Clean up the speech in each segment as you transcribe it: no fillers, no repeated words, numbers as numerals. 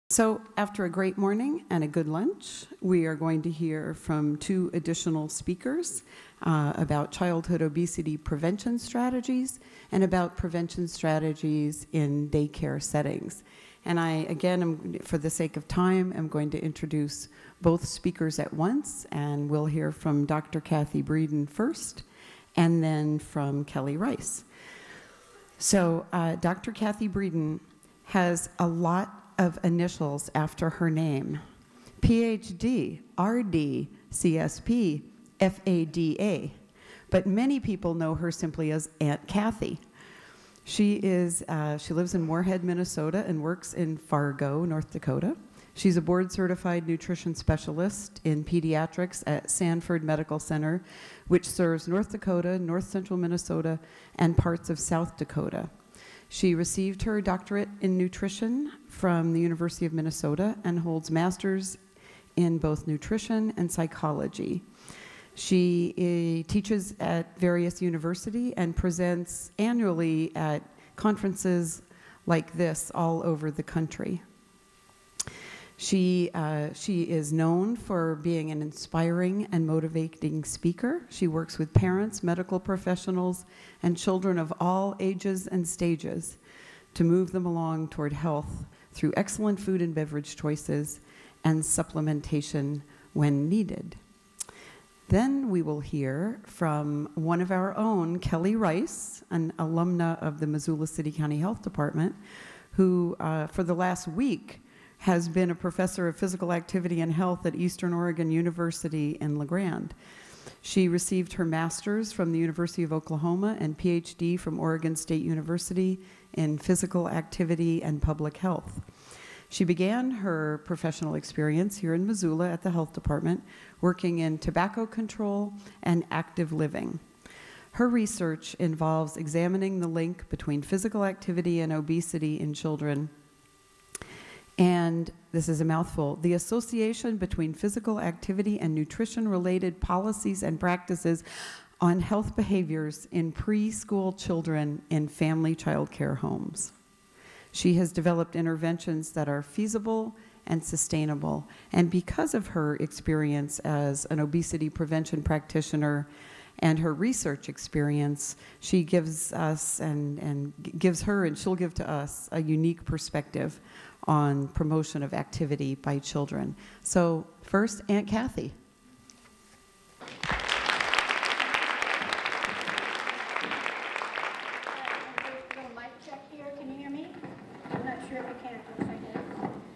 So after a great morning and a good lunch, we are going to hear from two additional speakers about childhood obesity prevention strategies and about prevention strategies in daycare settings. And I, again, for the sake of time, am going to introduce both speakers at once, and we'll hear from Dr. Cathy Breeden first, and then from Kelly Rice. So Dr. Cathy Breeden has a lot of initials after her name: Ph.D., R.D., C.S.P., FADA. But many people know her simply as Aunt Cathy. She lives in Moorhead, Minnesota, and works in Fargo, North Dakota. She's a board-certified nutrition specialist in pediatrics at Sanford Medical Center, which serves North Dakota, North Central Minnesota, and parts of South Dakota. She received her doctorate in nutrition from the University of Minnesota and holds masters in both nutrition and psychology. She teaches at various universities and presents annually at conferences like this all over the country. She is known for being an inspiring and motivating speaker. She works with parents, medical professionals, and children of all ages and stages to move them along toward health through excellent food and beverage choices and supplementation when needed. Then we will hear from one of our own, Kelly Rice, an alumna of the Missoula City County Health Department, who for the last week has been a professor of physical activity and health at Eastern Oregon University in La Grande. She received her master's from the University of Oklahoma and Ph.D. from Oregon State University in physical activity and public health. She began her professional experience here in Missoula at the health department, working in tobacco control and active living. Her research involves examining the link between physical activity and obesity in children. And this is a mouthful: the association between physical activity and nutrition-related policies and practices on health behaviors in preschool children in family child care homes. She has developed interventions that are feasible and sustainable. And because of her experience as an obesity prevention practitioner and her research experience, she gives us and she'll give to us a unique perspective on promotion of activity by children. So first, Aunt Cathy. Little mic check here. Can you hear me? I'm not sure if you can.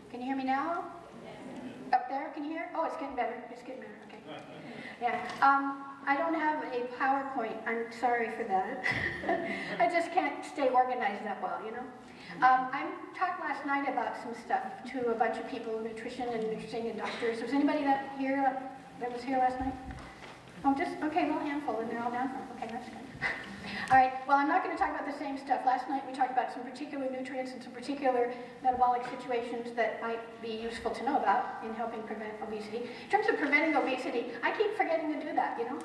Can you hear me now? Up there, can you hear? Oh, it's getting better. It's getting better. Okay. Yeah. I don't have a PowerPoint. I'm sorry for that. I just can't stay organized that well, you know. I talked last night about some stuff to a bunch of people, nutrition and nursing and doctors. Was anybody that was here last night? Oh, just, okay, a little handful, and they're all down. Okay, that's good. All right, well, I'm not going to talk about the same stuff. Last night we talked about some particular nutrients and some particular metabolic situations that might be useful to know about in helping prevent obesity. In terms of preventing obesity, I keep forgetting to do that, you know?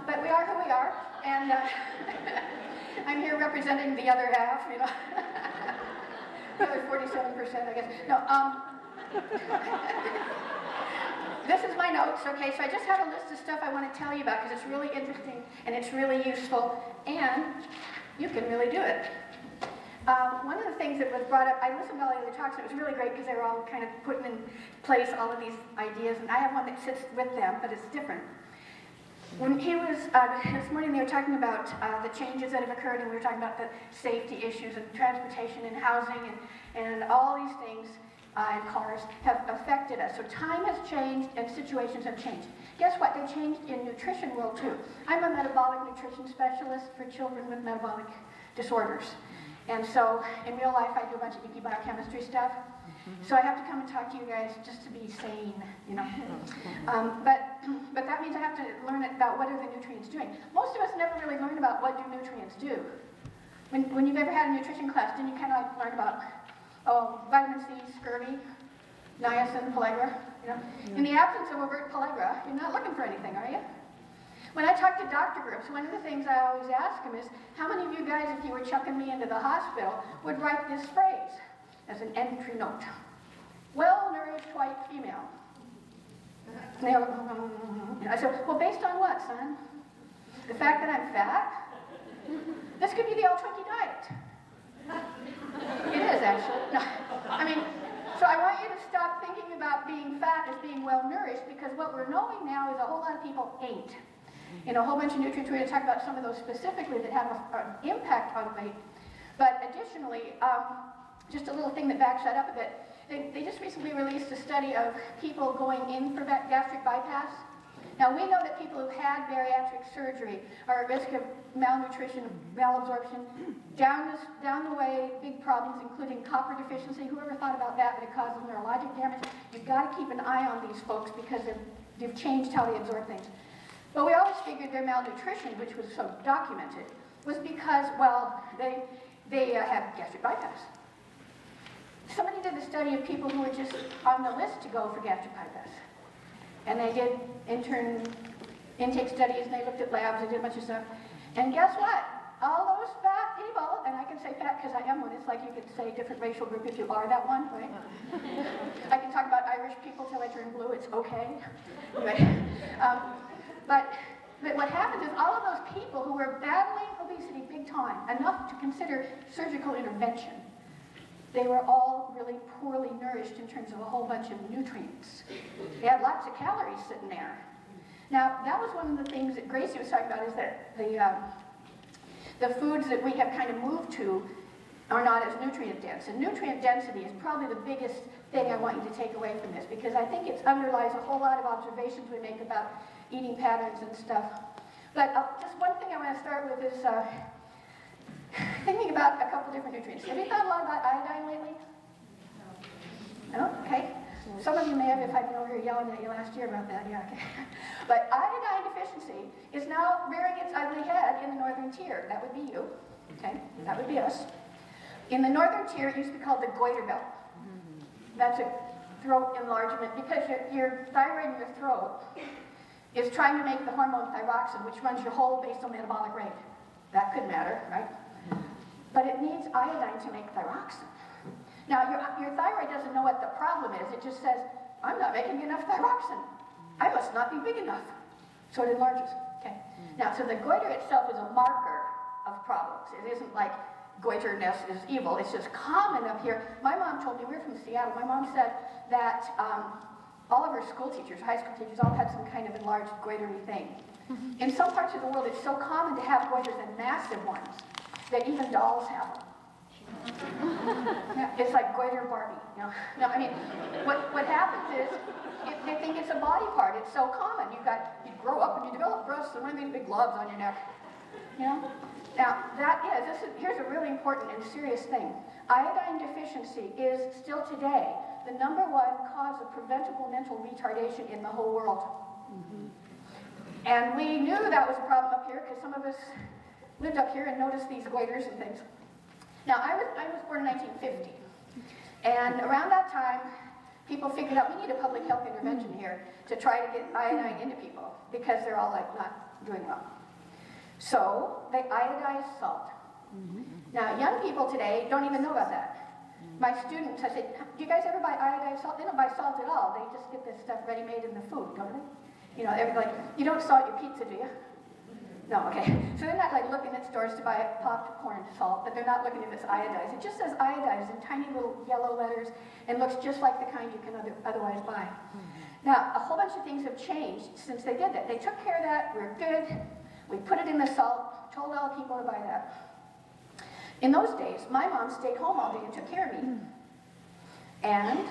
But we are who we are, and I'm here representing the other half, you know. The other 47%, I guess. No, this is my notes, okay? So I just have a list of stuff I want to tell you about because it's really interesting and it's really useful, and you can really do it. One of the things that was brought up, I listened to all the other talks, and it was really great because they were all kind of putting in place all of these ideas, and I have one that sits with them, but it's different. When he was, this morning they were talking about the changes that have occurred, and we were talking about the safety issues and transportation and housing and all these things and cars have affected us. So time has changed and situations have changed. Guess what? They changed in nutrition world too. I'm a metabolic nutrition specialist for children with metabolic disorders. And so in real life, I do a bunch of icky biochemistry stuff. So I have to come and talk to you guys just to be sane, you know. But that means I have to learn about what are the nutrients doing. Most of us never really learn about what do nutrients do. When you've ever had a nutrition class, didn't you kind of like learn about, vitamin C, scurvy, niacin, pellagra, you know? In the absence of overt pellagra, you're not looking for anything, are you? When I talk to doctor groups, one of the things I always ask them is, how many of you guys, if you were chucking me into the hospital, would write this phrase as an entry note? Well-nourished white female. And they go, I said, well, based on what, son? The fact that I'm fat? This could be the all Twinkie diet. It is, actually. No, I mean, so I want you to stop thinking about being fat as being well-nourished, because what we're knowing now is a whole lot of people ain't. In a whole bunch of nutrients, we're going to talk about some of those specifically that have an impact on weight. But additionally, just a little thing that backs that up a bit, they just recently released a study of people going in for gastric bypass. Now, we know that people who've had bariatric surgery are at risk of malnutrition, malabsorption, down the way, big problems, including copper deficiency. Whoever thought about that, but it causes neurologic damage? You've got to keep an eye on these folks because they've changed how they absorb things. But we always figured their malnutrition, which was so documented, was because, well, they had gastric bypass. Somebody did a study of people who were just on the list to go for gastric bypass. And they did intake studies, and they looked at labs, they did a bunch of stuff. And guess what? All those fat people, and I can say fat because I am one, it's like you could say different racial group if you are that one, right? I can talk about Irish people till I turn blue, it's okay. Anyway, but what happens is all of those people who were battling obesity big time, enough to consider surgical intervention, they were all really poorly nourished in terms of a whole bunch of nutrients. They had lots of calories sitting there. Now, that was one of the things that Gracie was talking about, is that the foods that we have kind of moved to are not as nutrient dense. And nutrient density is probably the biggest thing I want you to take away from this, because I think it underlies a whole lot of observations we make about eating patterns and stuff. But just one thing I want to start with is thinking about a couple different nutrients. Have you thought a lot about iodine lately? No? Okay. Some of you may have if I've been over here yelling at you last year about that. Yeah, okay. But iodine deficiency is now rearing its ugly head in the northern tier. That would be you. Okay? That would be us. In the northern tier, it used to be called the goiter belt. That's a throat enlargement, because your thyroid in your throat is trying to make the hormone thyroxine, which runs your whole basal metabolic rate. That could matter, right? But it needs iodine to make thyroxine. Now, your thyroid doesn't know what the problem is. It just says, I'm not making enough thyroxine. I must not be big enough. So it enlarges. Okay. Now, so the goiter itself is a marker of problems. It isn't like goiterness is evil. It's just common up here. My mom told me, we were from Seattle, my mom said that all of her school teachers, high school teachers, all had some kind of enlarged goitery thing. In some parts of the world, it's so common to have goiters, and massive ones, that even dolls have them. Yeah, it's like goiter Barbie. You know? No, I mean, what happens is they think it's a body part. It's so common. You grow up and you develop breasts and one of these big globs on your neck. You know. Now here's a really important and serious thing. Iodine deficiency is still today the #1 cause of preventable mental retardation in the whole world. And we knew that was a problem up here because some of us lived up here and noticed these goiters and things. Now, I was born in 1950, and around that time, people figured out we need a public health intervention here to try to get iodine into people because they're all like not doing well. So they iodized salt. Now, young people today don't even know about that. My students, I said, do you guys ever buy iodized salt? They don't buy salt at all. They just get this stuff ready-made in the food, don't they? You know, like, you don't salt your pizza, do you? No, okay. So they're not like looking at stores to buy popcorn salt, but they're not looking if it's iodized. It just says iodized in tiny little yellow letters and looks just like the kind you can otherwise buy. Now, a whole bunch of things have changed since they did that. They took care of that. We're good. We put it in the salt, told all people to buy that. In those days, my mom stayed home all day and took care of me. And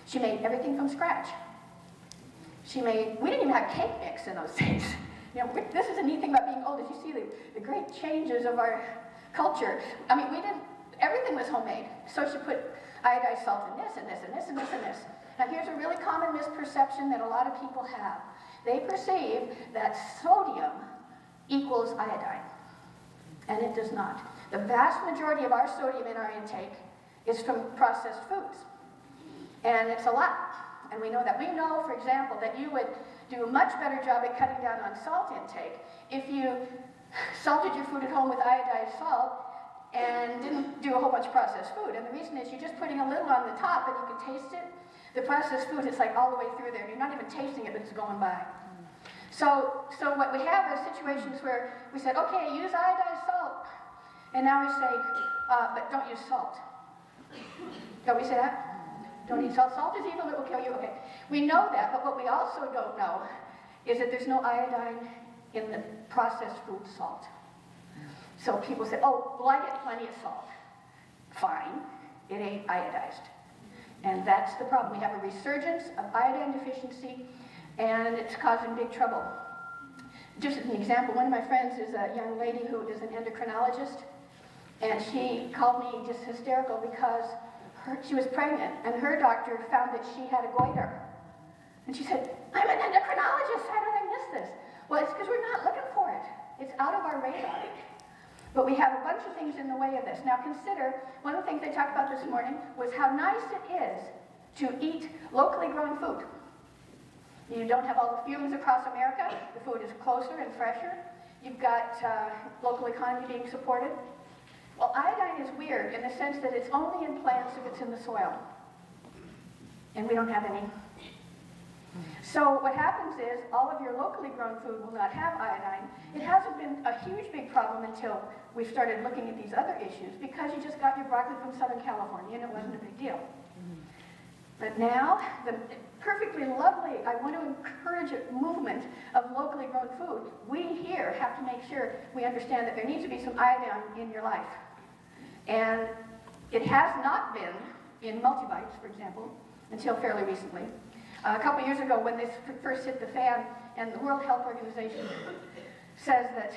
she made everything from scratch. We didn't even have cake mix in those days. You know, this is a neat thing about being old, is you see the great changes of our culture. I mean, we didn't everything was homemade. So she put iodized salt in this and this and this and this and this. Now here's a really common misperception that a lot of people have. They perceive that sodium equals iodine, and it does not. The vast majority of our sodium in our intake is from processed foods, and it's a lot, and we know that. We know, for example, that you would do a much better job at cutting down on salt intake if you salted your food at home with iodized salt and didn't do a whole bunch of processed food. And the reason is you're just putting a little on the top and you can taste it. The processed food is like all the way through there. You're not even tasting it, but it's going by. So what we have are situations where we said, okay, use iodized salt. And now we say, but don't use salt. Don't we say that? Don't eat salt. Salt is evil, it will kill you. Okay. We know that, but what we also don't know is that there's no iodine in the processed food salt. So people say, oh, well, I get plenty of salt. Fine. It ain't iodized. And that's the problem. We have a resurgence of iodine deficiency, and it's causing big trouble. Just as an example, one of my friends is a young lady who is an endocrinologist, and she called me just hysterical because she was pregnant, and her doctor found that she had a goiter. And she said, I'm an endocrinologist, how did I miss this? Well, it's because we're not looking for it. It's out of our radar. But we have a bunch of things in the way of this. Now consider, one of the things I talked about this morning was how nice it is to eat locally grown food. You don't have all the fumes across America. The food is closer and fresher. You've got local economy being supported. Well, iodine is weird in the sense that it's only in plants if it's in the soil. And we don't have any. So what happens is all of your locally grown food will not have iodine. It hasn't been a huge big problem until we started looking at these other issues, because you just got your broccoli from Southern California and it wasn't a big deal. But now, the perfectly lovely, I want to encourage a movement of locally grown food. We here have to make sure we understand that there needs to be some iodine in your life. And it has not been in multivites, for example, until fairly recently. A couple years ago, when this first hit the fan, and the World Health Organization says that,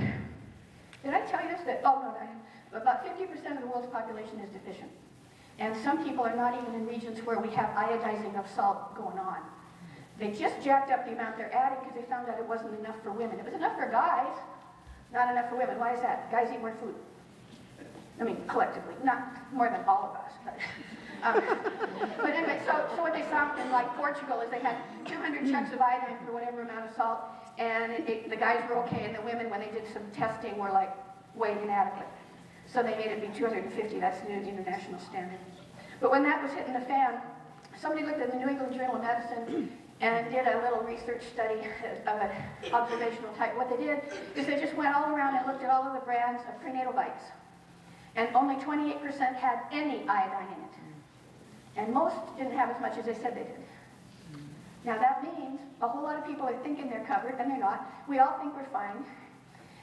did I tell you this? That, oh no, about 50% of the world's population is deficient. And some people are not even in regions where we have iodizing of salt going on. They just jacked up the amount they're adding because they found out it wasn't enough for women. It was enough for guys, not enough for women. Why is that? Guys eat more food. I mean, collectively, not more than all of us. But anyway, so what they found in like Portugal is they had 200 checks of iodine for whatever amount of salt, and the guys were okay, and the women, when they did some testing, were like way inadequate. So they made it be 250. That's the new international standard. But when that was hitting the fan, somebody looked at the New England Journal of Medicine and did a little research study of an observational type. What they did is they just went all around and looked at all of the brands of prenatal bites. And only 28% had any iodine in it. And most didn't have as much as they said they did. Now that means a whole lot of people are thinking they're covered, and they're not. We all think we're fine.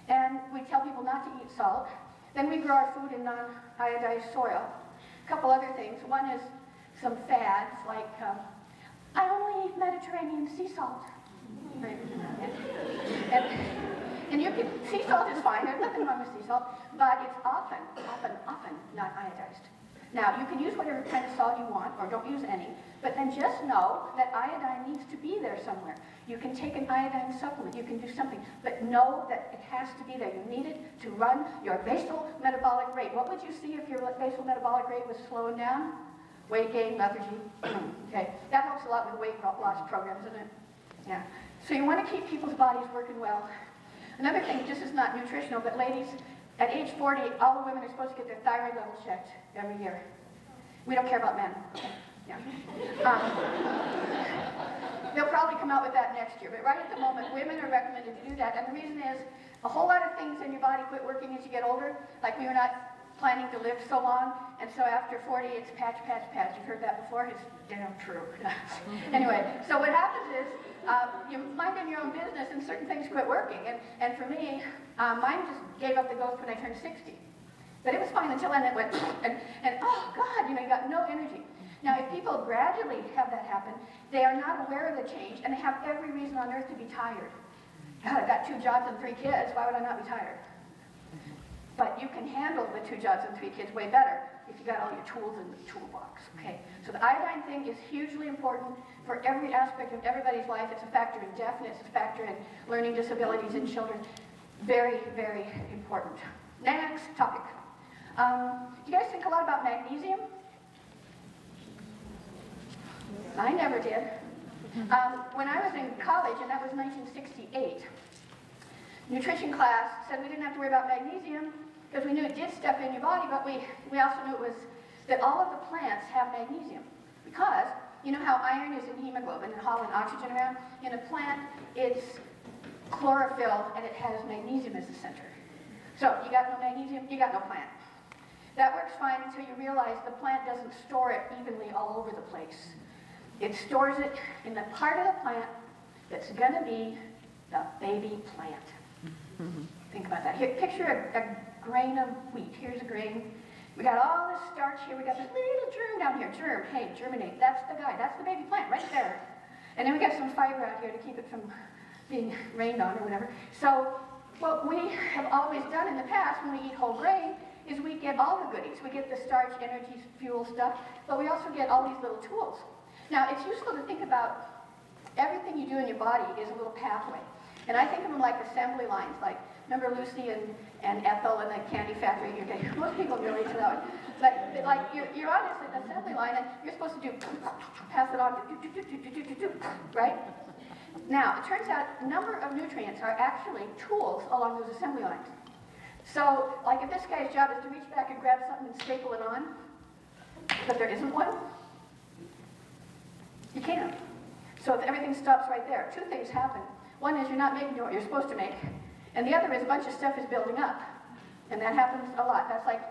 And we tell people not to eat salt. Then we grow our food in non-iodized soil. A couple other things. One is some fads, like, I only eat Mediterranean sea salt. And you can, sea salt is fine, there's nothing wrong with sea salt, but it's often not iodized. Now, you can use whatever kind of salt you want, or don't use any, but then just know that iodine needs to be there somewhere. You can take an iodine supplement, you can do something, but know that it has to be there. You need it to run your basal metabolic rate. What would you see if your basal metabolic rate was slowing down? Weight gain, lethargy. Okay, that helps a lot with weight loss programs, doesn't it? Yeah. So you want to keep people's bodies working well. Another thing, this is not nutritional, but ladies, at age 40, all the women are supposed to get their thyroid levels checked every year. We don't care about men. Yeah. They'll probably come out with that next year, but right at the moment, women are recommended to do that. And the reason is, a whole lot of things in your body quit working as you get older. Like, we were not planning to live so long, and so after 40, it's patch, patch, patch. You've heard that before? It's damn true. Anyway, so what happens is, you're minding your own business, and certain things quit working. And for me, mine just gave up the ghost when I turned 60. But it was fine until then it went, and oh God, you know, you got no energy. Now, if people gradually have that happen, they are not aware of the change, and they have every reason on earth to be tired. God, I've got 2 jobs and 3 kids, why would I not be tired? But you can handle the 2 jobs and 3 kids way better if you got all your tools in the toolbox, okay? So the iodine thing is hugely important for every aspect of everybody's life. It's a factor in deafness, it's a factor in learning disabilities in children. Very, very important. Next topic. Do you guys think a lot about magnesium? I never did. When I was in college, and that was 1968, nutrition class said we didn't have to worry about magnesium because we knew it did stuff in your body, but we also knew it was that all of the plants have magnesium. Because you know how iron is in hemoglobin and hauling oxygen around? In a plant, it's chlorophyll and it has magnesium as the center. So you got no magnesium, you got no plant. That works fine until you realize the plant doesn't store it evenly all over the place. It stores it in the part of the plant that's going to be the baby plant. Think about that. Here, picture a grain of wheat. Here's a grain. We got all this starch here. We got this little germ down here. Germ, hey, germinate. That's the guy. That's the baby plant right there. And then we got some fiber out here to keep it from being rained on or whatever. So what we have always done in the past when we eat whole grain is we get all the goodies. We get the starch, energy, fuel stuff, but we also get all these little tools. Now, it's useful to think about everything you do in your body is a little pathway. And I think of them like assembly lines, like, remember Lucy and Ethel in the candy factory? Most people relate to that one. But like, you're on this assembly line, and you're supposed to pass it on, right? Now, it turns out a number of nutrients are actually tools along those assembly lines. So, like if this guy's job is to reach back and grab something and staple it on, but there isn't one, you can't. So everything stops right there. Two things happen. One is you're not making what you're supposed to make, and the other is a bunch of stuff is building up. And that happens a lot. That's like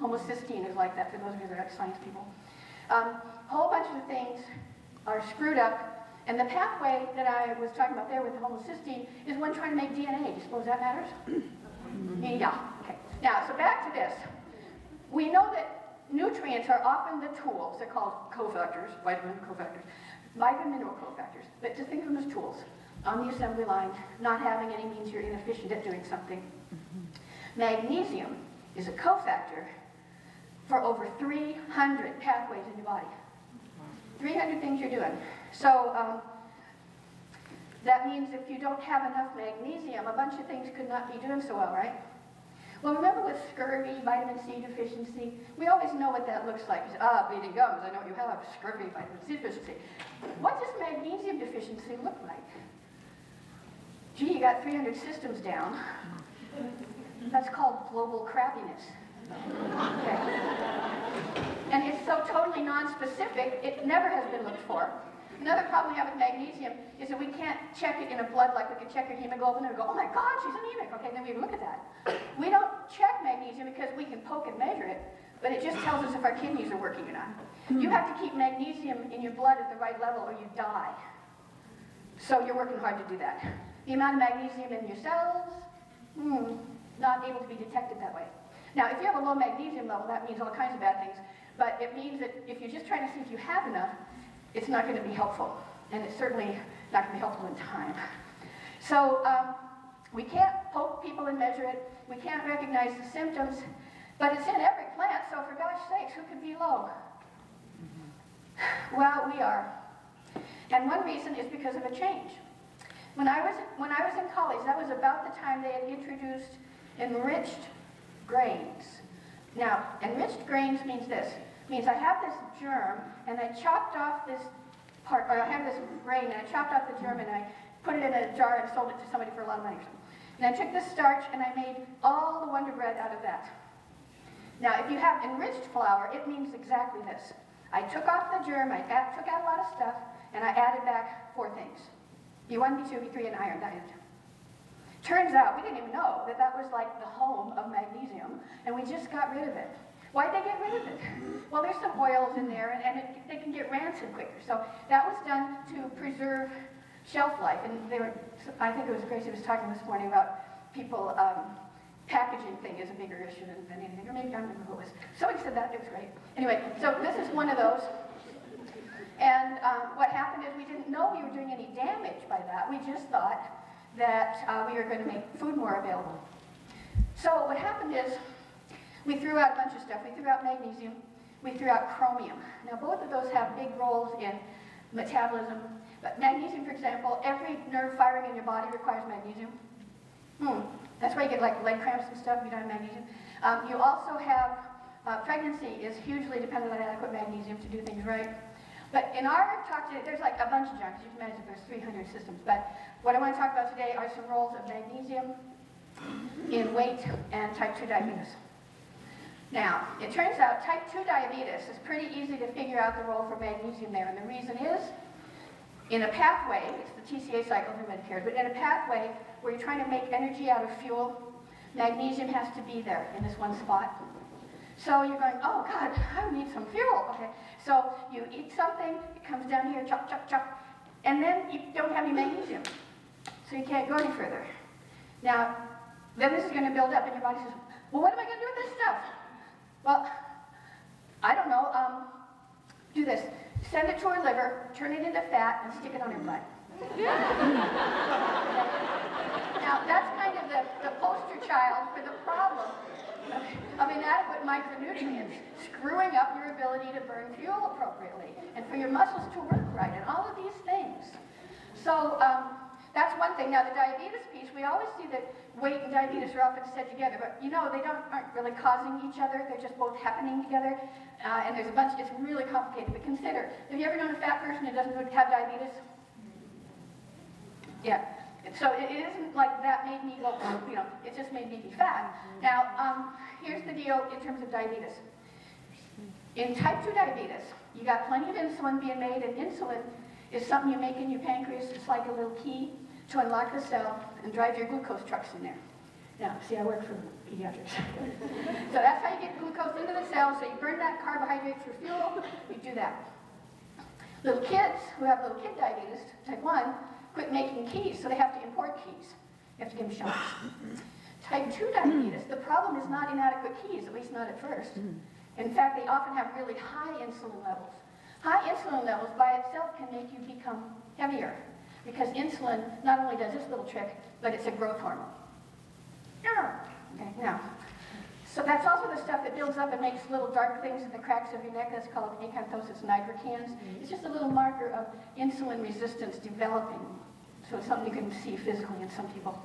homocysteine is like that, for those of you that are science people. A whole bunch of things are screwed up, and the pathway that I was talking about there with the homocysteine is one trying to make DNA. Do you suppose that matters? Yeah, okay. Now, so back to this. We know that nutrients are often the tools. They're called cofactors, vitamin cofactors, vitamin-mineral cofactors. But just think of them as tools on the assembly line. Not having any means you're inefficient at doing something. Magnesium is a cofactor for over 300 pathways in your body. 300 things you're doing. So that means if you don't have enough magnesium, a bunch of things could not be doing so well, right? Well, remember with scurvy, vitamin C deficiency, we always know what that looks like. Bleeding gums, I know you have scurvy, vitamin C deficiency. What does magnesium deficiency look like? Gee, you got 300 systems down. That's called global crabbiness. Okay. And it's so totally non-specific, it never has been looked for. Another problem we have with magnesium is that we can't check it in a blood like we can check your hemoglobin and go, oh my God, she's anemic. Okay, then we look at that. We don't check magnesium because we can poke and measure it, but it just tells us if our kidneys are working or not. You have to keep magnesium in your blood at the right level or you die. So you're working hard to do that. The amount of magnesium in your cells, not able to be detected that way. Now, if you have a low magnesium level, that means all kinds of bad things, but it means that if you're just trying to see if you have enough, it's not going to be helpful, and it's certainly not going to be helpful in time. So we can't poke people and measure it. We can't recognize the symptoms, but it's in every plant, so for gosh sakes, who could be low? Well, we are. And one reason is because of a change. When I was in college, that was about the time they had introduced enriched grains. Now, enriched grains means this. It means I have this germ, and I chopped off this part, or I have this grain, and I chopped off the germ, and I put it in a jar and sold it to somebody for a lot of money or something. And I took this starch, and I made all the Wonder Bread out of that. Now, if you have enriched flour, it means exactly this. I took off the germ, I took out a lot of stuff, and I added back 4 things. B1, B2, B3, and iron. Turns out, we didn't even know that that was like the home of magnesium, and we just got rid of it. Why'd they get rid of it? Well, there's some oils in there, and they can get rancid quicker. So that was done to preserve shelf life. And I think it was Gracie was talking this morning about people, packaging thing is a bigger issue than anything. Or maybe I don't remember who it was. Somebody said that, it was great. Anyway, so this is one of those. And what happened is we didn't know we were doing any damage by that. We just thought that we were going to make food more available. So what happened is, We threw out a bunch of stuff. We threw out magnesium. We threw out chromium. Now, both of those have big roles in metabolism. But magnesium, for example, every nerve firing in your body requires magnesium. That's why you get like leg cramps and stuff if you don't have magnesium. You also have, pregnancy is hugely dependent on adequate magnesium to do things right. But in our talk today, there's like a bunch of junk. You can imagine there's 300 systems. But what I want to talk about today are some roles of magnesium in weight and type 2 diabetes. Now, it turns out type 2 diabetes is pretty easy to figure out the role for magnesium there. And the reason is, in a pathway, it's the TCA cycle for Medicare, but in a pathway where you're trying to make energy out of fuel, magnesium has to be there in this one spot. So you're going, oh God, I need some fuel. Okay, so you eat something, it comes down here, chop, chop, chop, and then you don't have any magnesium. So you can't go any further. Now, then this is going to build up, and your body says, well, what am I going to do with this stuff? Well, I don't know. Do this. Send it to her liver, turn it into fat, and stick it on her butt. Now, that's kind of the poster child for the problem of inadequate micronutrients, screwing up your ability to burn fuel appropriately, and for your muscles to work right, and all of these things. So that's one thing. Now, the diabetes piece, we always see that weight and diabetes are often said together, but you know, they aren't really causing each other. They're just both happening together, and there's a bunch, it's really complicated. But consider, have you ever known a fat person who doesn't have diabetes? Yeah. So it isn't like that made me go, you know, it just made me be fat. Now, here's the deal in terms of diabetes. In type 2 diabetes, you got plenty of insulin being made, and insulin is something you make in your pancreas. It's like a little key to unlock the cell and drive your glucose trucks in there. Now, see, I work for Pediatrics. So that's how you get glucose into the cell. So you burn that carbohydrate for fuel, you do that. Little kids who have little kid diabetes, type 1, quit making keys, so they have to import keys. You have to give them shots. Type 2 diabetes, the problem is not inadequate keys, at least not at first. In fact, they often have really high insulin levels. High insulin levels by itself can make you become heavier, because insulin not only does this little trick, but it's a growth hormone. Okay, now, so that's also the stuff that builds up and makes little dark things in the cracks of your neck. That's called acanthosis nigricans. It's just a little marker of insulin resistance developing. So it's something you can see physically in some people.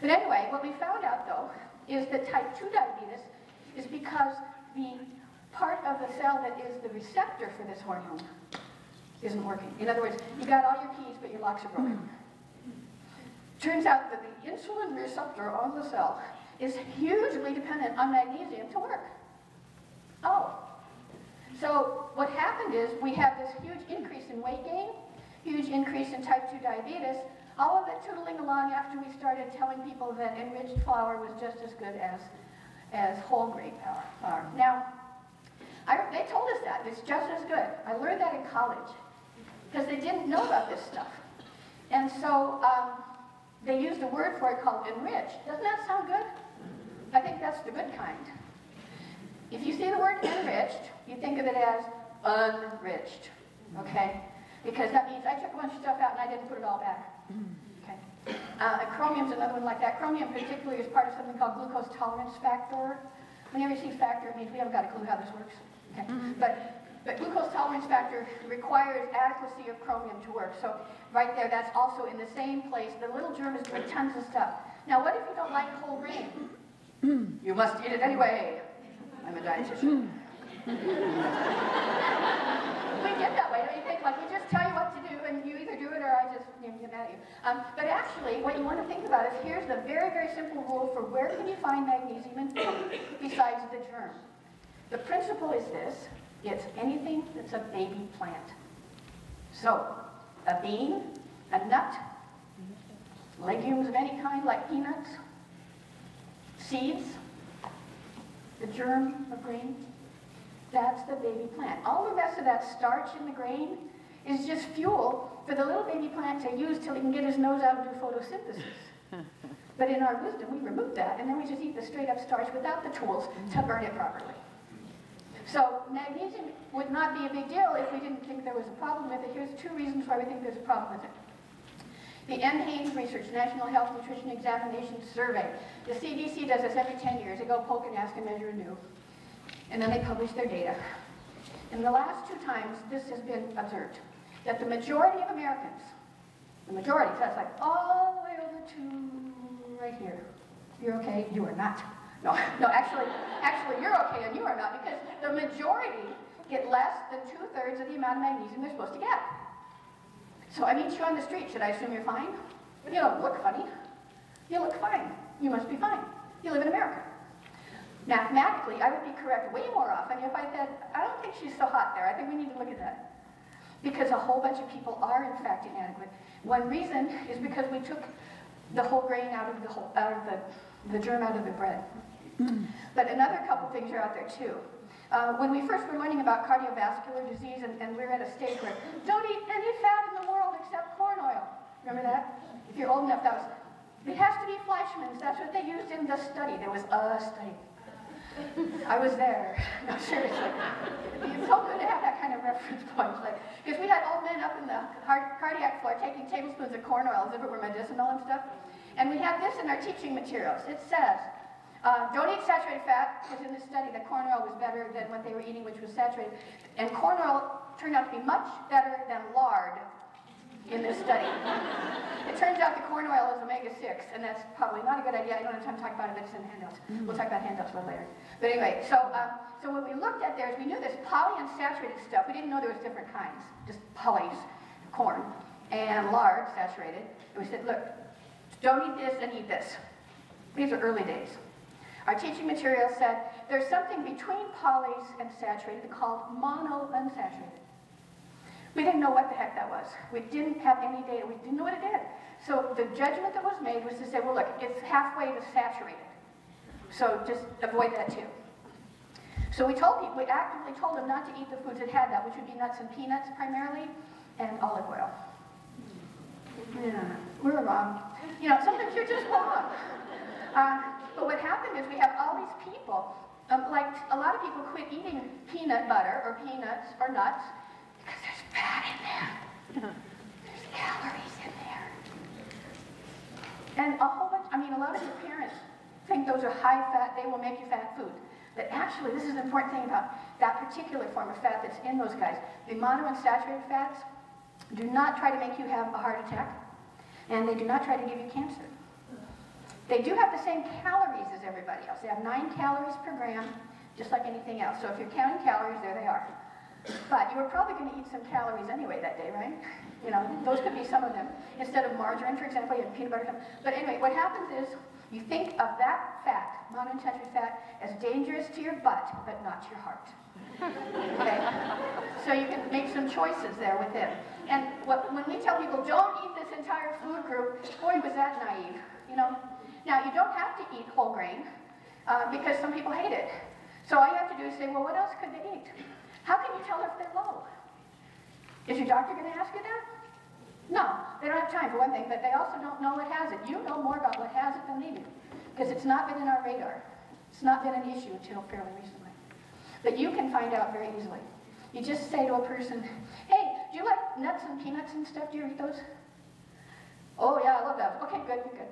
But anyway, what we found out, though, is that type 2 diabetes is because the part of the cell that is the receptor for this hormone isn't working. In other words, you got all your keys, but your locks are broken. Turns out that the insulin receptor on the cell is hugely dependent on magnesium to work. Oh. So what happened is we had this huge increase in weight gain, huge increase in type 2 diabetes, all of it tootling along after we started telling people that enriched flour was just as good as whole grain flour. Now, they told us that. It's just as good. I learned that in college because they didn't know about this stuff. And so they used a word for it called enriched. Doesn't that sound good? I think that's the good kind. If you see the word enriched, you think of it as unriched, okay? Because that means I took a bunch of stuff out and I didn't put it all back. Okay. Chromium's another one like that. Chromium particularly is part of something called glucose tolerance factor. Whenever you see factor, it means we haven't got a clue how this works. Okay. But glucose tolerance factor requires adequacy of chromium to work. So right there, that's also in the same place. The little germ is doing tons of stuff. Now, what if you don't like whole grain? You must eat it anyway. I'm a dietitian. We get that way, don't you think? Like, we just tell you what to do, and you either do it or I just get mad at you. But actually, what you want to think about is here's the very, very simple rule for where can you find magnesium in food besides the germ. The principle is this. It's anything that's a baby plant. So, a bean, a nut, legumes of any kind like peanuts, seeds, the germ of grain, that's the baby plant. All the rest of that starch in the grain is just fuel for the little baby plant to use till he can get his nose out and do photosynthesis. But in our wisdom, we remove that, and then we just eat the straight up starch without the tools to burn it properly. So magnesium would not be a big deal if we didn't think there was a problem with it. Here's 2 reasons why we think there's a problem with it. The NHANES Research, National Health Nutrition Examination Survey. The CDC does this every 10 years. They go poke and ask and measure and do. And then they publish their data. And the last 2 times this has been observed, that the majority of Americans, the majority, so that's like all the way over to right here. You're okay, you are not. No, actually you're okay and you are not, because the majority get less than 2/3 of the amount of magnesium they're supposed to get. So I meet you on the street, should I assume you're fine? You don't look funny. You look fine. You must be fine. You live in America. Mathematically, I would be correct way more often if I said, I don't think she's so hot there. I think we need to look at that. Because a whole bunch of people are in fact inadequate. One reason is because we took the whole grain out of the germ out of the bread. But another couple things are out there too. When we first were learning about cardiovascular disease, and we were at a stage where don't eat any fat in the world except corn oil. Remember that? If you're old enough, it has to be Fleischmann's. That's what they used in the study. There was a study. I was there. No, seriously. It's so good to have that kind of reference point. Because we had old men up in the cardiac floor taking tablespoons of corn oil as if it were medicinal and stuff. And we had this in our teaching materials. It says, don't eat saturated fat, because in this study the corn oil was better than what they were eating, which was saturated. And corn oil turned out to be much better than lard in this study. It turns out the corn oil is omega-6, and that's probably not a good idea. I don't have time to talk about it, but it's in the handouts. We'll talk about handouts a little later. But anyway, so what we looked at there is we knew this polyunsaturated stuff. We didn't know there was different kinds, just polys, corn, and lard, saturated. And we said, look, don't eat this and eat this. These are early days. Our teaching material said there's something between polys and saturated called monounsaturated. We didn't know what the heck that was. We didn't have any data. We didn't know what it did. So the judgment that was made was to say, well, look, it's halfway to saturated. So just avoid that too. So we told people, we actively told them not to eat the foods that had that, which would be nuts and peanuts primarily, and olive oil. Yeah, we were wrong. You know, sometimes you're just wrong. But what happened is we have all these people, like a lot of people quit eating peanut butter or peanuts or nuts because there's fat in there. There's calories in there. And a whole bunch, I mean, a lot of your parents think those are high fat, they will make you fat food. But actually, this is an important thing about that particular form of fat that's in those guys. The monounsaturated fats do not try to make you have a heart attack, and they do not try to give you cancer. They do have the same calories as everybody else. They have 9 calories per gram, just like anything else. So if you're counting calories, there they are. But you were probably going to eat some calories anyway that day, right? You know, those could be some of them. Instead of margarine, for example, you have peanut butter. But anyway, what happens is you think of that fat, monounsaturated fat, as dangerous to your butt, but not to your heart. Okay? So you can make some choices there within. And when we tell people, don't eat this entire food group, boy, was that naive, you know? Now, you don't have to eat whole grain, because some people hate it. So all you have to do is say, well, what else could they eat? How can you tell if they're low? Is your doctor going to ask you that? No, they don't have time for one thing, but they also don't know what has it. You know more about what has it than they do, because it's not been in our radar. It's not been an issue until fairly recently. But you can find out very easily. You just say to a person, hey, do you like nuts and peanuts and stuff? Do you eat those? Oh, yeah, I love those. Okay, good, you're good.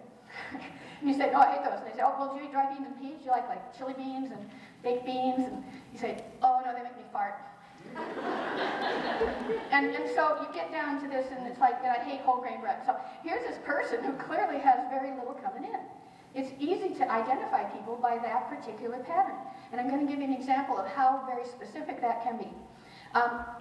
And you say, oh, I hate those. And they say, oh, well, do you eat dry beans and peas? Do you like chili beans and baked beans? And you say, oh, no, they make me fart. and so you get down to this, and it's like, I hate whole grain bread. So here's this person who clearly has very little coming in. It's easy to identify people by that particular pattern. And I'm going to give you an example of how very specific that can be.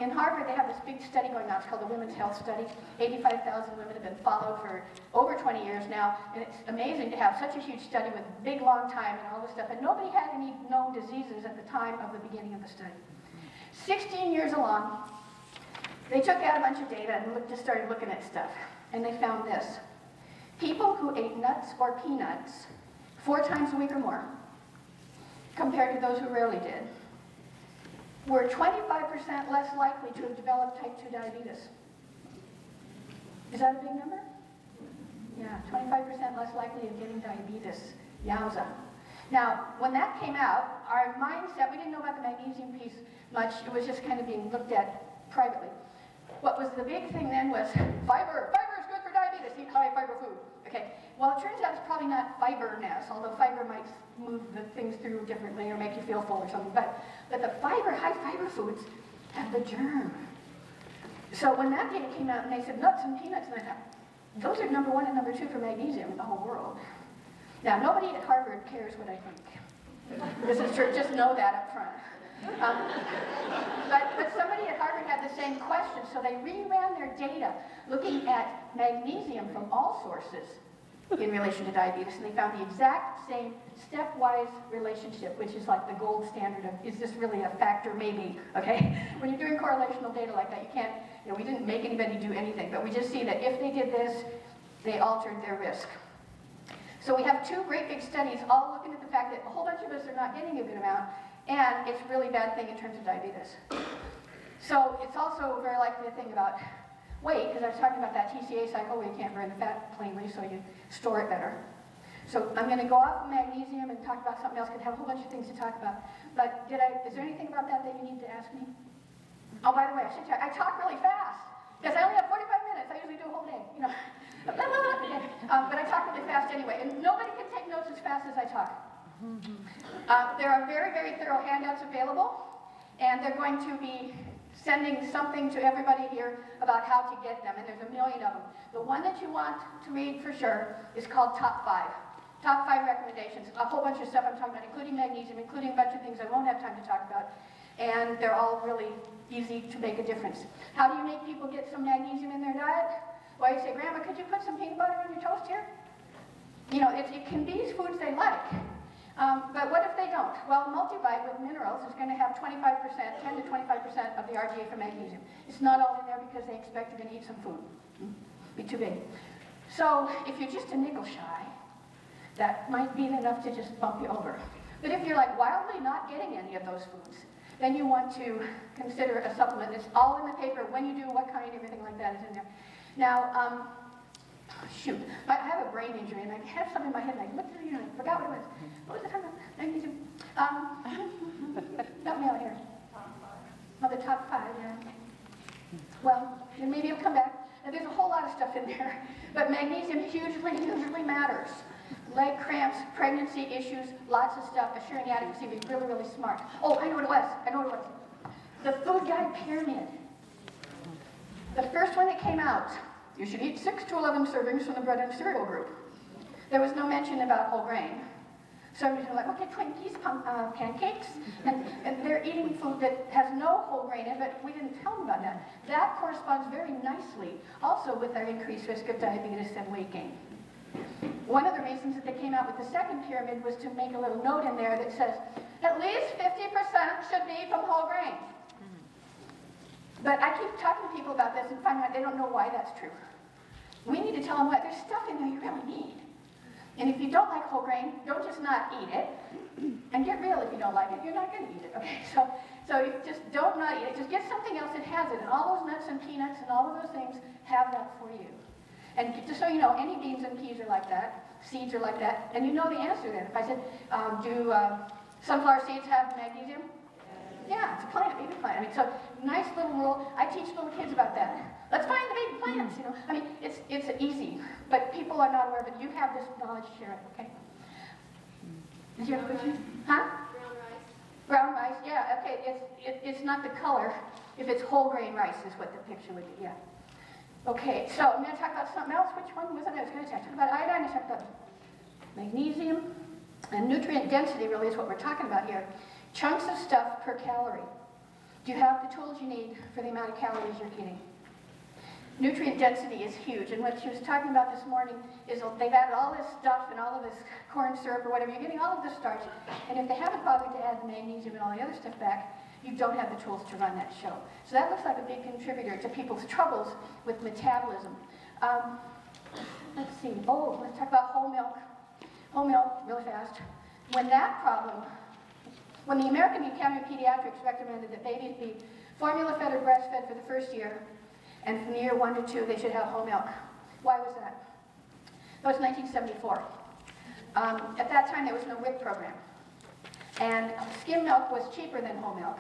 In Harvard, they have this big study going on. It's called the Women's Health Study. 85,000 women have been followed for over 20 years now. And it's amazing to have such a huge study with a big, long time and all this stuff. And nobody had any known diseases at the time of the beginning of the study. 16 years along, they took out a bunch of data and just started looking at stuff. And they found this. People who ate nuts or peanuts 4 times a week or more, compared to those who rarely did, were 25% less likely to have developed type 2 diabetes. Is that a big number? Yeah, 25% less likely of getting diabetes. Yowza. Now, when that came out, our mindset, we didn't know about the magnesium piece much. It was just kind of being looked at privately. What was the big thing then was fiber. Fiber is good for diabetes, eat high fiber food. Okay, well it turns out it's probably not fiberness, although fiber might move the things through differently or make you feel full or something, but the high fiber foods have the germ. So when that data came out and they said nuts and peanuts, and I thought, those are number 1 and number 2 for magnesium in the whole world. Now nobody at Harvard cares what I think. This is true, just know that up front. But somebody at Harvard had the same question, so they reran their data looking at magnesium from all sources in relation to diabetes, and they found the exact same stepwise relationship, which is like the gold standard of, is this really a factor? Maybe, okay? When you're doing correlational data like that, you can't, we didn't make anybody do anything, but we just see that if they did this, they altered their risk. So we have 2 great big studies all looking at the fact that a whole bunch of us are not getting a good amount, and it's a really bad thing in terms of diabetes. So it's also very likely a thing about weight, because I was talking about that TCA cycle where you can't burn the fat plainly, so you store it better. So I'm going to go off of magnesium and talk about something else. Could have a whole bunch of things to talk about. But is there anything about that you need to ask me? Oh, by the way, I talk really fast, because I only have 45 minutes. I usually do a whole day, but I talk really fast anyway, and nobody can take notes as fast as I talk. There are very, very thorough handouts available, and they're going to be sending something to everybody here about how to get them, and there's a million of them. The one that you want to read for sure is called Top 5. Top 5 recommendations, a whole bunch of stuff I'm talking about, including magnesium, including a bunch of things I won't have time to talk about, and they're all really easy to make a difference. How do you make people get some magnesium in their diet? Well, you say, Grandma, could you put some peanut butter on your toast here? It can be foods they like. But what if they don't? Well, multivite with minerals is going to have 25%, 10 to 25% of the RDA for magnesium. It's not all in there because they expect you're going to eat some food. Be too big. So if you're just a nickel shy, that might be enough to just bump you over. But if you're like wildly not getting any of those foods, then you want to consider a supplement. It's all in the paper, when you do, what kind, everything like that is in there. Now, shoot, I have a brain injury and I had something in my head and I forgot what it was. What was the time about? Magnesium. Help me out here. Oh, the top 5, yeah. Well, then maybe it'll come back. And there's a whole lot of stuff in there. But magnesium hugely matters. Leg cramps, pregnancy issues, lots of stuff. Assuring adequacy, be really, really smart. Oh, I know what it was. The food guide pyramid. The first one that came out, you should eat 6 to 11 servings from the bread and cereal group. There was no mention about whole grain. So everybody's like, okay, Twinkies, pancakes, and they're eating food that has no whole grain in it, but we didn't tell them about that. That corresponds very nicely also with our increased risk of diabetes and weight gain. One of the reasons that they came out with the second pyramid was to make a little note in there that says, at least 50% should be from whole grains. But I keep talking to people about this and finding out they don't know why that's true. We need to tell them what there's stuff in there you really need. And if you don't like whole grain, don't just not eat it. And get real if you don't like it, you're not going to eat it. Okay, so you just don't not eat it. Just get something else that has it. And all those nuts and peanuts and all of those things have that for you. And just so you know, any beans and peas are like that. Seeds are like that. And you know the answer then. If I said, do sunflower seeds have magnesium? Yeah, it's a plant, baby plant. I mean, so nice little rule. I teach little kids about that. Let's find the baby plants, I mean, it's easy, but people are not aware of it. You have this knowledge, share it, okay? Did you have a question? Huh? Brown rice. Brown rice, yeah, okay. It's not the color. If it's whole grain rice is what the picture would be, yeah. Okay, so I'm going to talk about something else. Which one was it I was going to talk about? Iodine, I talked about magnesium, and nutrient density really is what we're talking about here. Chunks of stuff per calorie. Do you have the tools you need for the amount of calories you're eating? Nutrient density is huge, and what she was talking about this morning is they've added all this stuff and all of this corn syrup or whatever. You're getting all of this starch, and if they haven't bothered to add the magnesium and all the other stuff back, you don't have the tools to run that show. So that looks like a big contributor to people's troubles with metabolism. Let's see. Oh, let's talk about whole milk. Whole milk, really fast. When the American Academy of Pediatrics recommended that babies be formula-fed or breastfed for the first year, and from the year 1 to 2, they should have whole milk. Why was that? That was 1974. At that time, there was no WIC program. And skim milk was cheaper than whole milk.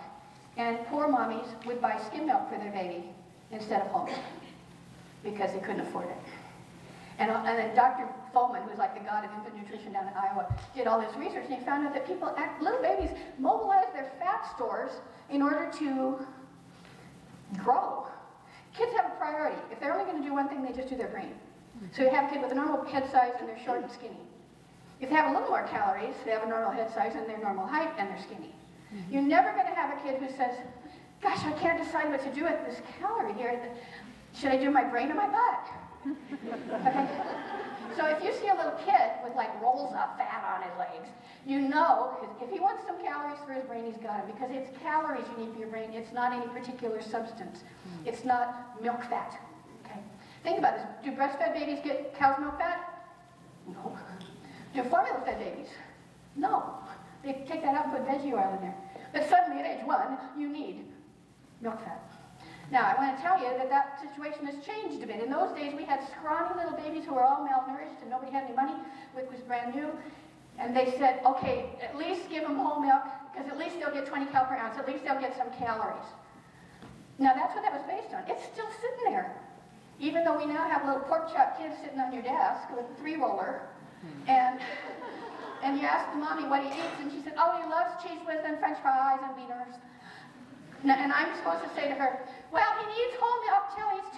And poor mommies would buy skim milk for their baby instead of whole milk because they couldn't afford it. And then Dr. Foreman, who's like the god of infant nutrition down in Iowa, did all this research, and he found out that little babies mobilize their fat stores in order to grow. Kids have a priority. If they're only going to do one thing, they just do their brain. So you have a kid with a normal head size and they're short and skinny. If they have a little more calories, they have a normal head size and they're normal height and they're skinny. You're never going to have a kid who says, gosh, I can't decide what to do with this calorie here. Should I do my brain or my butt? Okay. So if you see a little kid with like rolls of fat on his legs, you know, if he wants some calories for his brain, he's got them, because it's calories you need for your brain. It's not any particular substance. It's not milk fat. Okay. Think about this. Do breastfed babies get cow's milk fat? No. Do formula-fed babies? No. They take that out and put veggie oil in there. But suddenly at age 1, you need milk fat. Now, I want to tell you that that situation has changed a bit. In those days, we had scrawny little babies who were all malnourished and nobody had any money. WIC was brand new. And they said, okay, at least give them whole milk, because at least they'll get 20 cal per ounce. At least they'll get some calories. Now, that's what that was based on. It's still sitting there. Even though we now have little pork chop kids sitting on your desk with a 3-roller. And you ask the mommy what he eats, and she said, oh, he loves cheese whiz and french fries and wieners. And I'm supposed to say to her, well, he needs whole milk till he's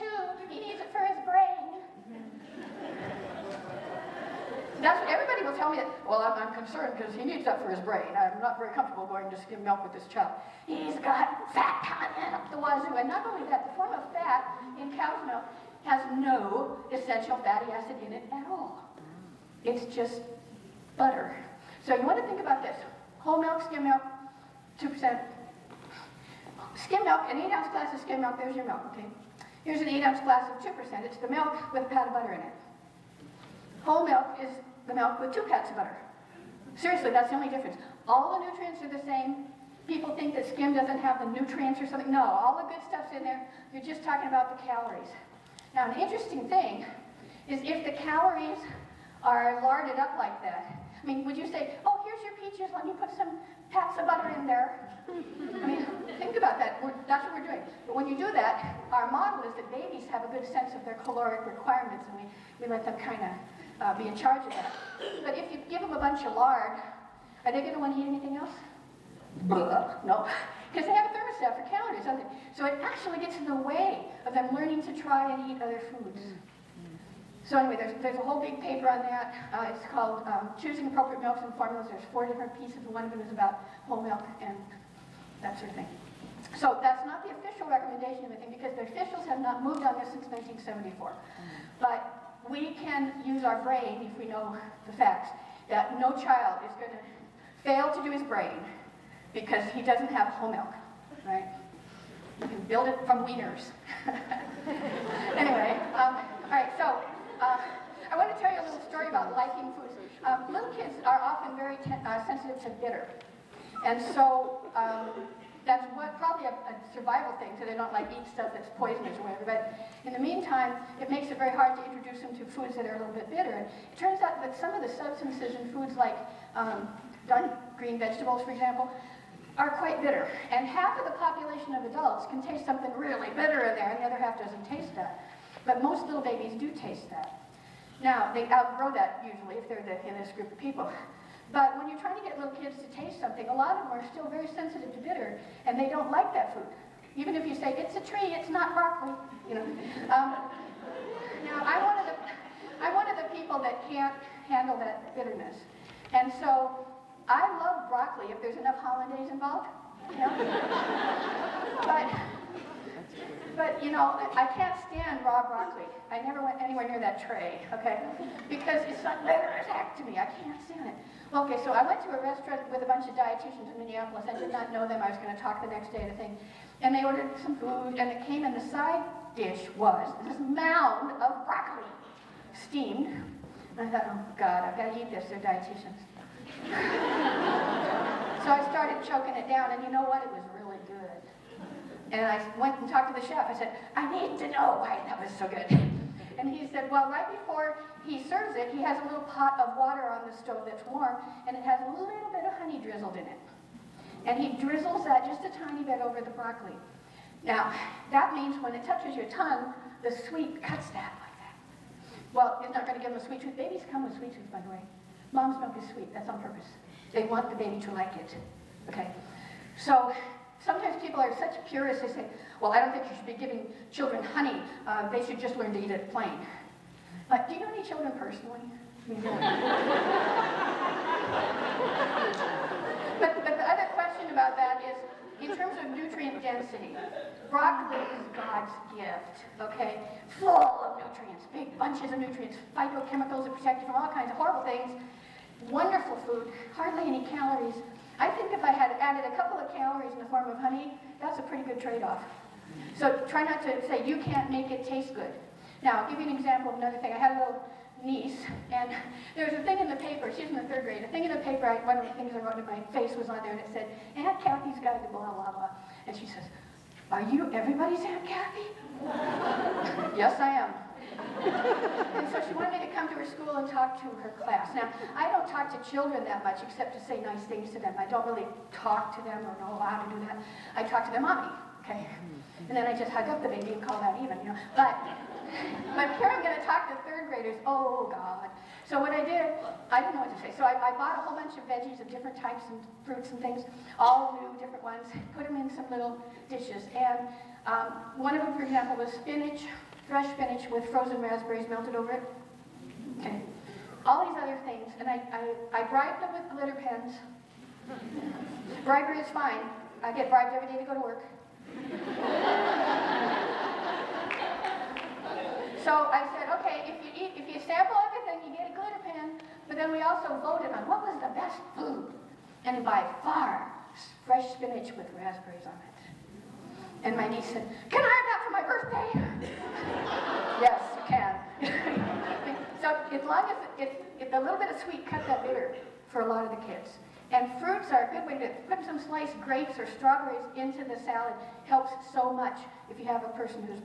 2. He needs it for his brain. That's what everybody will tell me. That, well, I'm concerned because he needs that for his brain. I'm not very comfortable going to skim milk with this child. He's got fat coming up the wazoo. And not only that, the form of fat in cow's milk has no essential fatty acid in it at all. It's just butter. So you want to think about this. Whole milk, skim milk, 2%. Skim milk, an 8-ounce glass of skim milk, there's your milk, okay? Here's an 8-ounce glass of 2%. It's the milk with a pat of butter in it. Whole milk is the milk with 2 pats of butter. Seriously, that's the only difference. All the nutrients are the same. People think that skim doesn't have the nutrients or something. No, all the good stuff's in there. You're just talking about the calories. Now, an interesting thing is if the calories are larded up like that, I mean, would you say, oh, here's your peaches, let me put some pats of butter in there? I mean, think about that. That's what we're doing. But when you do that, our model is that babies have a good sense of their caloric requirements, and we let them kind of be in charge of that. But if you give them a bunch of lard, are they going to want to eat anything else? No. Because they have a thermostat for calories, don't they? So it actually gets in the way of them learning to try and eat other foods. So anyway, there's a whole big paper on that. It's called Choosing Appropriate Milks and Formulas. There's 4 different pieces. One of them is about whole milk and that sort of thing. So that's not the official recommendation of anything, because the officials have not moved on this since 1974. But we can use our brain, if we know the facts, that no child is going to fail to do his brain because he doesn't have whole milk, right? You can build it from wieners. Anyway, all right, so I want to tell you a little story about liking foods. Little kids are often very sensitive to bitter. And so that's probably a survival thing, so they don't like eat stuff that's poisonous or whatever. But in the meantime, it makes it very hard to introduce them to foods that are a little bit bitter. And it turns out that some of the substances in foods like done green vegetables, for example, are quite bitter. And half of the population of adults can taste something really bitter in there, and the other half doesn't taste that. But most little babies do taste that. Now, they outgrow that usually if they're in this group of people. But when you're trying to get little kids to taste something, a lot of them are still very sensitive to bitter, and they don't like that food. Even if you say, it's a tree, it's not broccoli, you know. Now, I'm one of the people that can't handle that bitterness. And so, I love broccoli if there's enough hollandaise involved, you know. But, you know, I can't stand raw broccoli. I never went anywhere near that tray, okay? Because it's not bitter as heck to me. I can't stand it. Okay, so I went to a restaurant with a bunch of dietitians in Minneapolis. I did not know them. I was going to talk the next day at a thing. And they ordered some food, and it came, and the side dish was this mound of broccoli, steamed. And I thought, oh, God, I've got to eat this. They're dietitians. So I started choking it down, and you know what? It was really good. And I went and talked to the chef. I said, I need to know why that was so good. And he said, well, right before he serves it, he has a little pot of water on the stove that's warm, and it has a little bit of honey drizzled in it. And he drizzles that just a tiny bit over the broccoli. Now, that means when it touches your tongue, the sweet cuts that like that. Well, it's not going to give them a sweet tooth. Babies come with sweet tooth, by the way. Mom's milk is sweet. That's on purpose. They want the baby to like it. Okay? So sometimes people are such purists, they say, well, I don't think you should be giving children honey. They should just learn to eat it plain. Do you know any children personally? I mean, really? But the other question about that is, in terms of nutrient density, broccoli is God's gift, okay? Full of nutrients, big bunches of nutrients, phytochemicals that protect you from all kinds of horrible things. Wonderful food, hardly any calories. I think if I had added a couple of calories in the form of honey, that's a pretty good trade-off. So try not to say you can't make it taste good. Now, I'll give you an example of another thing. I had a little niece, and there was a thing in the paper. She's in the 3rd grade. A thing in the paper, one of the things I wrote in my face was on there, and it said, Aunt Cathy's Guide to blah, blah, blah. And she says, are you everybody's Aunt Cathy? Yes, I am. And so she wanted me to come to her school and talk to her class. Now, I don't talk to children that much except to say nice things to them. I don't really talk to them or know how to do that. I talk to them, Mommy, okay? And then I just hug up the baby and call that even, you know. But here I'm going to talk to 3rd graders. Oh, God. So what I did, I didn't know what to say. So I bought a whole bunch of veggies of different types and fruits and things, all new, different ones, put them in some little dishes. And one of them, for example, was spinach, fresh spinach with frozen raspberries melted over it. Okay. All these other things. And I bribed them with glitter pens. Bribery is fine. I get bribed every day to go to work. So I said, okay, if you sample everything, you get a glitter pen. But then we also voted on what was the best food. And by far, fresh spinach with raspberries on it. And my niece said, can I have that for my birthday? Yes, you can. So as long as it's a little bit of sweet, cut that bitter for a lot of the kids. And fruits are a good way to put some sliced grapes or strawberries into the salad. Helps so much if you have a person who's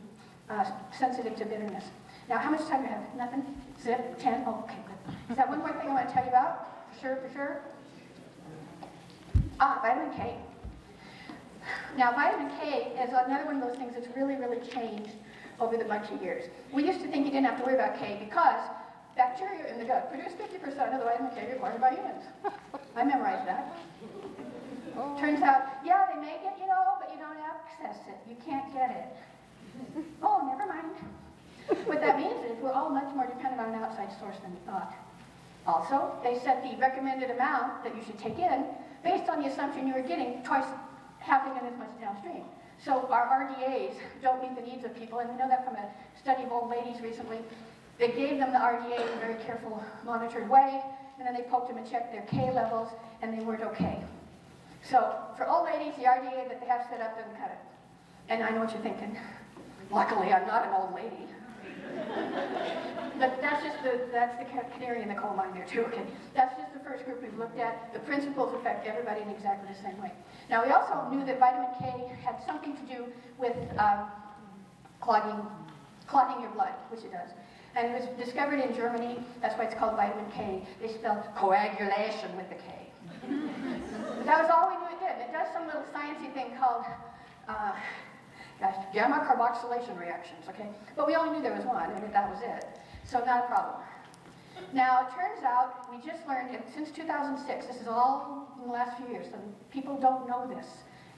sensitive to bitterness. Now, how much time do I have? Nothing? Zip? 10? Oh, okay, good. Is that one more thing I want to tell you about? For sure? Vitamin K. Now, vitamin K is another one of those things that's really, really changed over the bunch of years. We used to think you didn't have to worry about K because bacteria in the gut produce 50% of the vitamin K required by humans. I memorized that. Turns out, yeah, they make it, you know, but you don't access it. You can't get it. Oh, never mind. What that means is we're all much more dependent on an outside source than we thought. Also, they set the recommended amount that you should take in based on the assumption you were getting twice, half again as much downstream. So our RDAs don't meet the needs of people, and we know that from a study of old ladies recently. They gave them the RDA in a very careful, monitored way, and then they poked them and checked their K levels, and they weren't okay. So for old ladies, the RDA that they have set up doesn't cut it. And I know what you're thinking. Luckily, I'm not an old lady. But that's the canary in the coal mine there too. Okay, that's just the first group we've looked at. The principles affect everybody in exactly the same way. Now we also knew that vitamin K had something to do with clotting your blood, which it does. And it was discovered in Germany. That's why it's called vitamin K. They spell coagulation with the K. That was all we knew it did. It does some little sciencey thing called gamma carboxylation reactions, okay? But we only knew there was one, and that was it. So not a problem. Now, it turns out, we just learned, since 2006, this is all in the last few years, so people don't know this,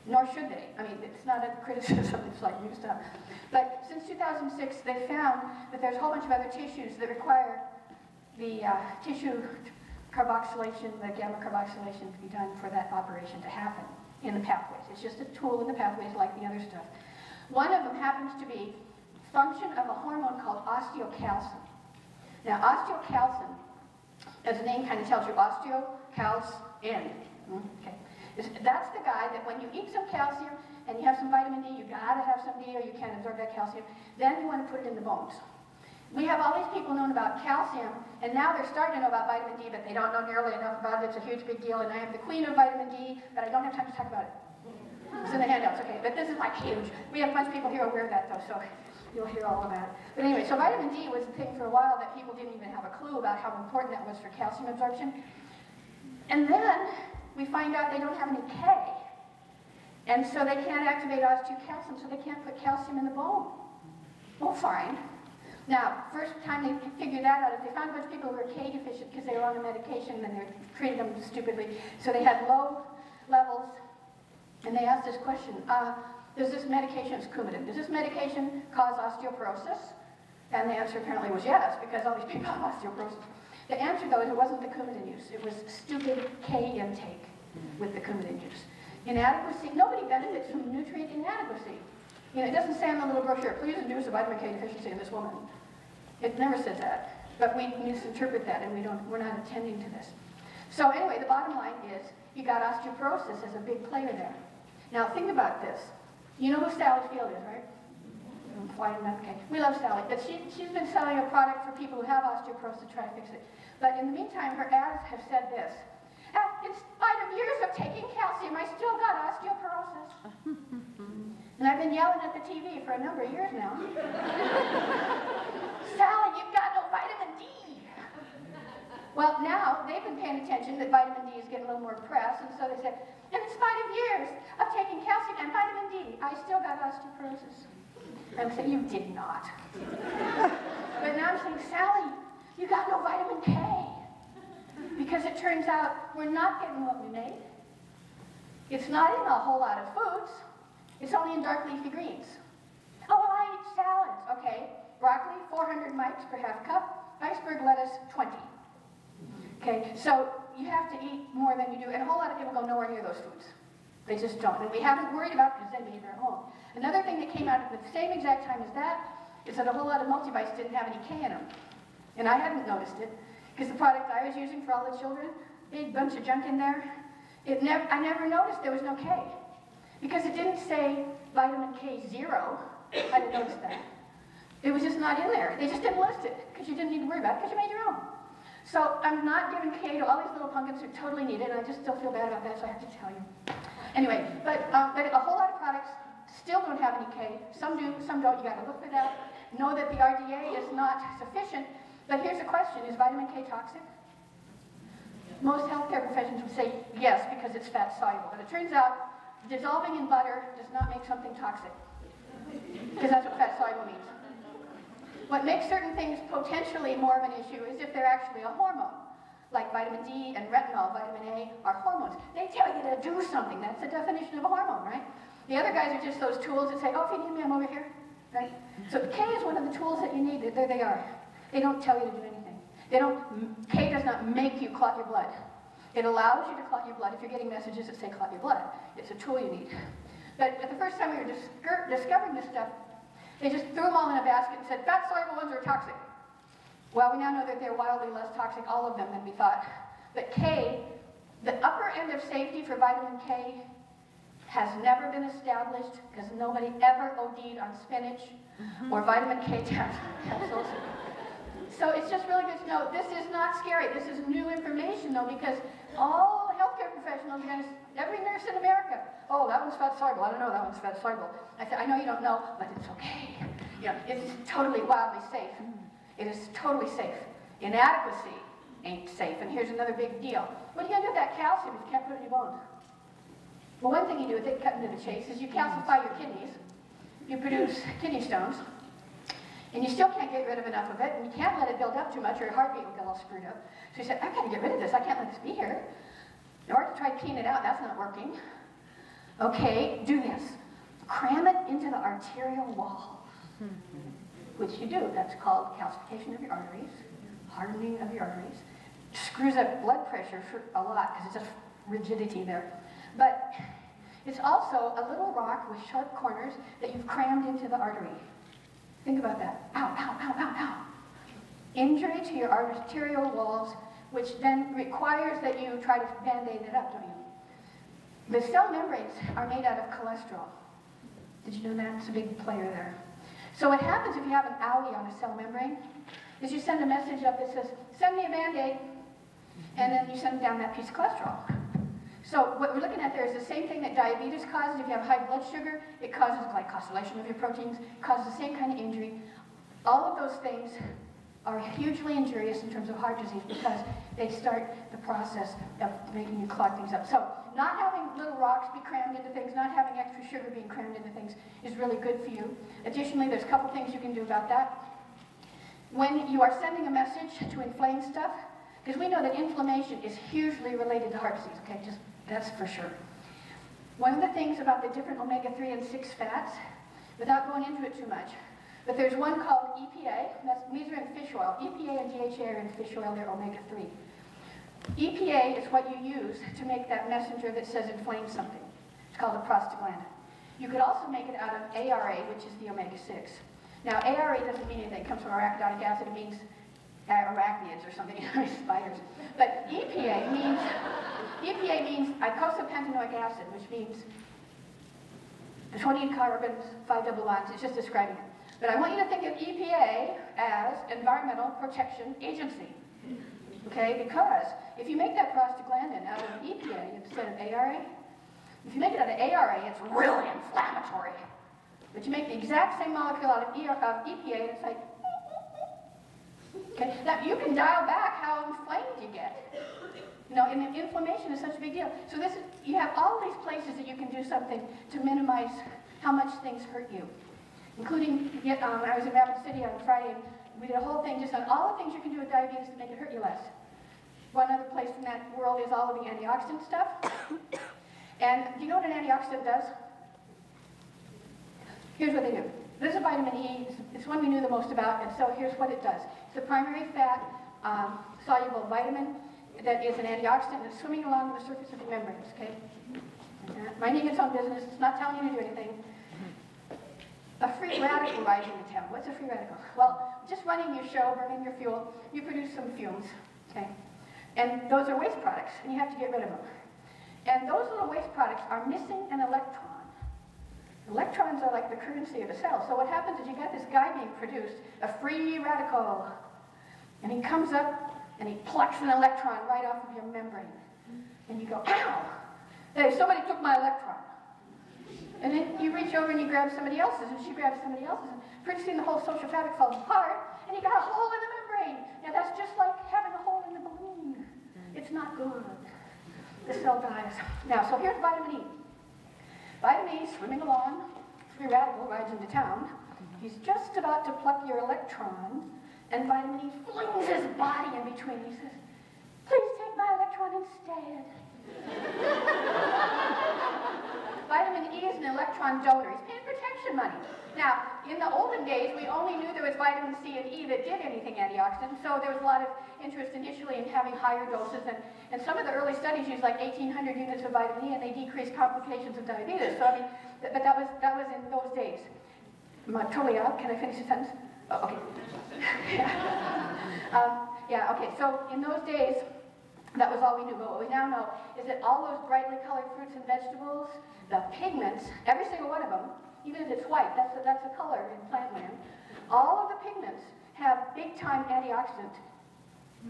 nor should they. I mean, it's not a criticism, it's like new stuff. But since 2006, they found that there's a whole bunch of other tissues that require the tissue carboxylation, the gamma carboxylation to be done for that operation to happen in the pathways. It's just a tool in the pathways like the other stuff. One of them happens to be function of a hormone called osteocalcin. Now, osteocalcin, as the name kind of tells you, osteocalcin. Okay. That's the guy that when you eat some calcium and you have some vitamin D, you gotta have some D or you can't absorb that calcium, then you want to put it in the bones. We have all these people knowing about calcium, and now they're starting to know about vitamin D, but they don't know nearly enough about it. It's a huge big deal, and I am the queen of vitamin D, but I don't have time to talk about it. It's in the handouts, okay, but this is like huge. We have a bunch of people here aware of that, though, so you'll hear all about it. But anyway, so vitamin D was the thing for a while that people didn't even have a clue about how important that was for calcium absorption. And then we find out they don't have any K. And so they can't activate osteocalcin, so they can't put calcium in the bone. Well, fine. Now, first time they figured that out is they found a bunch of people who were K deficient because they were on a medication and they treated them stupidly. So they had low levels, and they asked this question, does this medication, it's Coumadin, does this medication cause osteoporosis? And the answer apparently was yes, because all these people have osteoporosis. The answer, though, is it wasn't the Coumadin use. It was stupid K intake with the Coumadin use. Inadequacy, nobody benefits from nutrient inadequacy. You know, it doesn't say on the little brochure, please induce a vitamin K deficiency in this woman. It never says that. But we misinterpret that, and we're not attending to this. So anyway, the bottom line is, you got osteoporosis as a big player there. Now think about this. You know who Sally Field is, right? Okay. We love Sally, but she's been selling a product for people who have osteoporosis to try to fix it. But in the meantime, her ads have said this. In spite of years of taking calcium, I still got osteoporosis. And I've been yelling at the TV for a number of years now. Sally, you've got no vitamin D. Well, now they've been paying attention that vitamin D is getting a little more press, and so they said, and in spite of years of taking calcium and vitamin D, I still got osteoporosis. I'm saying, you did not. But now I'm saying, Sally, you got no vitamin K. Because it turns out we're not getting what we made. It's not in a whole lot of foods. It's only in dark leafy greens. Oh, well, I eat salads. Okay, broccoli, 400 mites per half cup. Iceberg lettuce, 20. Okay, so you have to eat more than you do. And a whole lot of people go nowhere near those foods. They just don't. And we haven't worried about it because they made their own. Another thing that came out at the same exact time as that is that a whole lot of multivites didn't have any K in them. And I hadn't noticed it because the product I was using for all the children, big bunch of junk in there, I never noticed there was no K. Because it didn't say vitamin K0. I didn't notice that. It was just not in there. They just didn't list it because you didn't need to worry about it because you made your own. So I'm not giving K to all these little pumpkins who totally need it, and I just still feel bad about that, so I have to tell you. Anyway, but a whole lot of products still don't have any K. Some do, some don't. You got to look for that. Know that the RDA is not sufficient. But here's a question: is vitamin K toxic? Most healthcare professions would say yes because it's fat soluble. But it turns out dissolving in butter does not make something toxic, because that's what fat soluble means. What makes certain things potentially more of an issue is if they're actually a hormone. Like vitamin D and retinol, vitamin A, are hormones. They tell you to do something. That's the definition of a hormone, right? The other guys are just those tools that say, oh, if you need me, I'm over here, right? So K is one of the tools that you need. There they are. They don't tell you to do anything. K does not make you clot your blood. It allows you to clot your blood if you're getting messages that say clot your blood. It's a tool you need. But at the first time we were discovering this stuff, they just threw them all in a basket and said, fat-soluble ones are toxic. Well, we now know that they're wildly less toxic, all of them, than we thought. But K, the upper end of safety for vitamin K has never been established because nobody ever OD'd on spinach or vitamin K capsules. So it's just really good to know this is not scary. This is new information, though, because all healthcare professionals, every nurse in America, oh, that one's fat soluble. I don't know, that one's fat soluble. I said, I know you don't know, but it's okay. You know, it's totally wildly safe. It is totally safe. Inadequacy ain't safe. And here's another big deal. What are you going to do with that calcium if you can't put it in your bones? Well, one thing you do with it, cutting to the chase, is you calcify your kidneys. You produce kidney stones. And you still can't get rid of enough of it. And you can't let it build up too much or your heartbeat will get all screwed up. So you said, I've got to get rid of this. I can't let this be here. Or to try to clean it out. That's not working. Okay, do this. Cram it into the arterial wall. Which you do. That's called calcification of your arteries, hardening of your arteries. Screws up blood pressure for a lot because it's just rigidity there. But it's also a little rock with sharp corners that you've crammed into the artery. Think about that. Ow, ow, ow, ow, ow. Injury to your arterial walls, which then requires that you try to band-aid it up, don't you? The cell membranes are made out of cholesterol. Did you know that? It's a big player there. So what happens if you have an owie on a cell membrane is you send a message up that says, send me a Band-Aid, and then you send down that piece of cholesterol. So what we're looking at there is the same thing that diabetes causes. If you have high blood sugar, it causes glycosylation of your proteins, causes the same kind of injury. All of those things are hugely injurious in terms of heart disease because they start the process of making you clog things up. So not having little rocks be crammed into things, not having extra sugar being crammed into things is really good for you. Additionally, there's a couple things you can do about that. when you are sending a message to inflame stuff, because we know that inflammation is hugely related to heart disease, okay, just that's for sure. One of the things about the different omega-3 and 6 fats, without going into it too much, but there's one called EPA, these are in fish oil. EPA and DHA are in fish oil, they're omega-3. EPA is what you use to make that messenger that says inflame something. It's called a prostaglandin. You could also make it out of ARA, which is the omega-6. Now, ARA doesn't mean anything. It comes from arachidonic acid. It means arachnids or something, spiders. But EPA means eicosapentaenoic acid, which means the 20 carbons, 5 double bonds. It's just describing it. But I want you to think of EPA as Environmental Protection Agency. Okay, because if you make that prostaglandin out of EPA instead of ARA, if you make it out of ARA, it's really inflammatory. But you make the exact same molecule out of EPA, and it's like, okay, now you can dial back how inflamed you get. You know, and inflammation is such a big deal. So this is, you have all these places that you can do something to minimize how much things hurt you. Including, I was in Rapid City on Friday, and we did a whole thing just on all the things you can do with diabetes to make it hurt you less. One other place in that world is all of the antioxidant stuff. And do you know what an antioxidant does? Here's what they do. This is vitamin E. It's one we knew the most about, and so here's what it does. It's a primary fat soluble vitamin that is an antioxidant that's swimming along the surface of the membranes, okay? Minding its own business. It's not telling you to do anything. A free radical rising in town. What's a free radical? Well, just running your show, burning your fuel, you produce some fumes, okay? And those are waste products, and you have to get rid of them. And those little waste products are missing an electron. Electrons are like the currency of a cell. So what happens is you got this guy being produced, a free radical, and he comes up and he plucks an electron right off of your membrane. And you go, ow! Hey, somebody took my electron. And then you reach over and you grab somebody else's, and she grabs somebody else's, and pretty soon the whole social fabric falls apart, and you got a hole in the membrane. Now that's just like having a hole in the balloon. It's not good. The cell dies. Now, so here's vitamin E. Vitamin E swimming along, free radical rides into town. He's just about to pluck your electron, and vitamin E flings his body in between. He says, please take my electron instead. Vitamin E is an electron donor. He's paying protection money. Now, in the olden days, we only knew there was vitamin C and E that did anything antioxidant, so there was a lot of interest initially in having higher doses, and some of the early studies used like 1,800 units of vitamin E, and they decreased complications of diabetes. So, I mean, but that was in those days. Am I totally out? Can I finish the sentence? Oh, okay. Yeah, okay, so in those days, that was all we knew. But what we now know is that all those brightly colored fruits and vegetables, the pigments, every single one of them, even if it's white, that's a color in plant land, all of the pigments have big-time antioxidant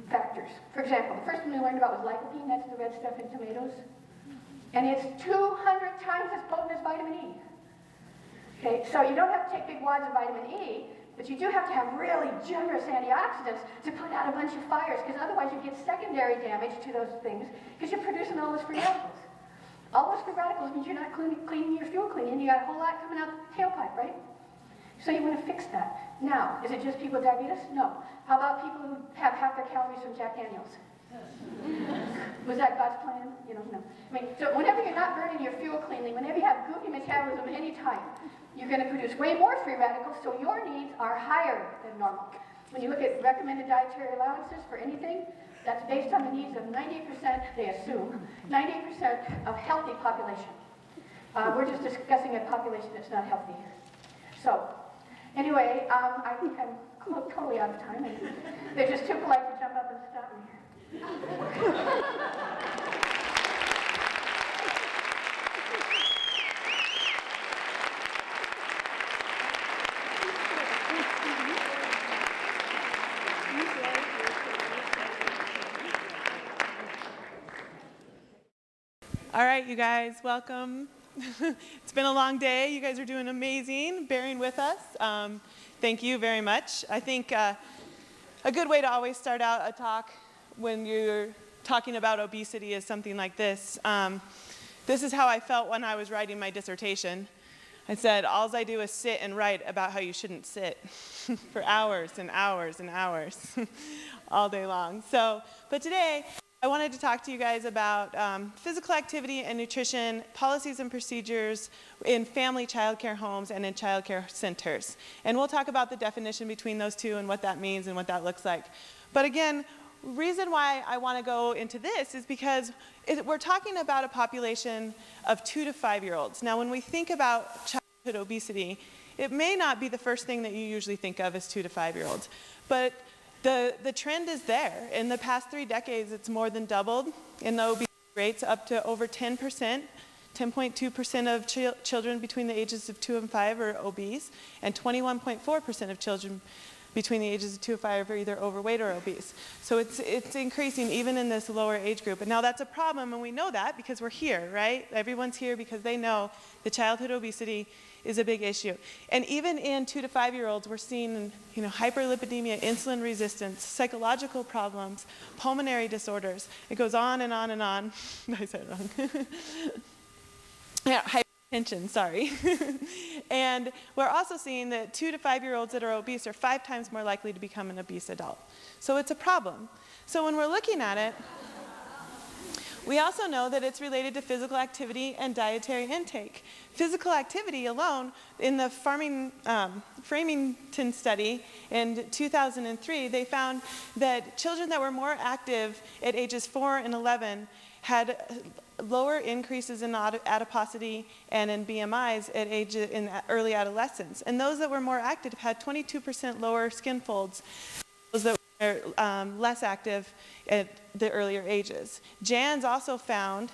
factors. For example, the first one we learned about was lycopene, that's the red stuff in tomatoes, and it's 200 times as potent as vitamin E. Okay, so you don't have to take big wads of vitamin E, but you do have to have really generous antioxidants to put out a bunch of fires, because otherwise you get secondary damage to those things, because you're producing all those free radicals. All those free radicals means you're not cleaning your fuel cleaning, and you got a whole lot coming out the tailpipe, right? So you want to fix that. Now, is it just people with diabetes? No. How about people who have half their calories from Jack Daniels? Was that God's plan? You know, no. I mean, so whenever you're not burning your fuel cleanly, whenever you have goofy metabolism any time, you're going to produce way more free radicals, so your needs are higher than normal. When you look at recommended dietary allowances for anything, that's based on the needs of 90%, they assume, 90% of healthy population. We're just discussing a population that's not healthy. So, anyway, I think I'm totally out of time, and they're just too polite to jump up and stop me. All right, you guys, welcome. It's been a long day. You guys are doing amazing, bearing with us. Thank you very much. I think a good way to always start out a talk when you're talking about obesity is something like this. This is how I felt when I was writing my dissertation. I said, all I do is sit and write about how you shouldn't sit for hours and hours and hours all day long. So, but today, I wanted to talk to you guys about physical activity and nutrition, policies and procedures in family childcare homes and in childcare centers. And we'll talk about the definition between those two and what that means and what that looks like. But again, reason why I want to go into this is because we're talking about a population of 2 to 5-year-olds. Now, when we think about childhood obesity, it may not be the first thing that you usually think of as 2 to 5-year-olds, but the trend is there. In the past 3 decades, it's more than doubled in the obesity rates, up to over 10%. 10.2% of children between the ages of 2 and 5 are obese, and 21.4% of children between the ages of 2 and 5 are either overweight or obese. So it's increasing even in this lower age group. And now that's a problem, and we know that because we're here, right? Everyone's here because they know that childhood obesity is a big issue. And even in 2 to 5-year-olds, we're seeing, hyperlipidemia, insulin resistance, psychological problems, pulmonary disorders. It goes on and on and on. I said it wrong. Yeah, hypertension, sorry. And we're also seeing that 2 to 5-year-olds that are obese are 5 times more likely to become an obese adult. So it's a problem. So when we're looking at it, we also know that it's related to physical activity and dietary intake. Physical activity alone, in the Framington study in 2003, they found that children that were more active at ages 4 and 11 had lower increases in adiposity and in BMIs in early adolescence. And those that were more active had 22% lower skin folds, those that were less active at the earlier ages. Jans also found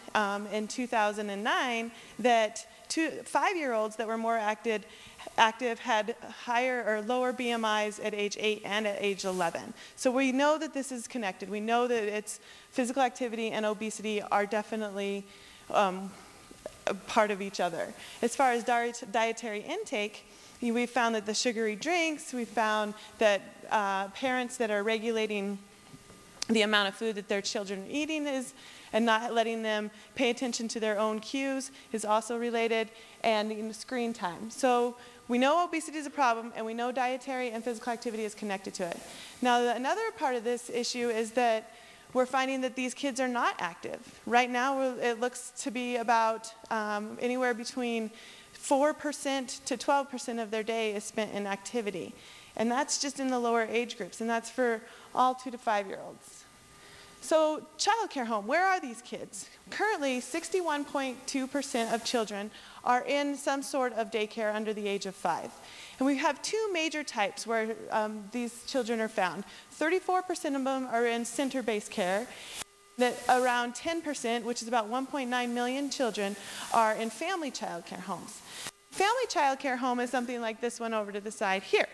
in 2009 that 5-year-olds that were more active had higher or lower BMIs at age 8 and at age 11. So we know that this is connected. We know that it's physical activity and obesity are definitely a part of each other. As far as dietary intake, we found that the sugary drinks, we found that parents that are regulating the amount of food that their children are eating and not letting them pay attention to their own cues is also related, and screen time. So we know obesity is a problem, and we know dietary and physical activity is connected to it. Now, another part of this issue is that we're finding that these kids are not active. Right now, it looks to be about anywhere between 4% to 12% of their day is spent in activity. And that's just in the lower age groups, and that's for all 2 to 5-year-olds. So childcare home, where are these kids? Currently, 61.2% of children are in some sort of daycare under the age of 5. And we have 2 major types where these children are found. 34% of them are in center-based care. That around 10%, which is about 1.9 million children, are in family childcare homes. Family childcare home is something like this one over to the side here.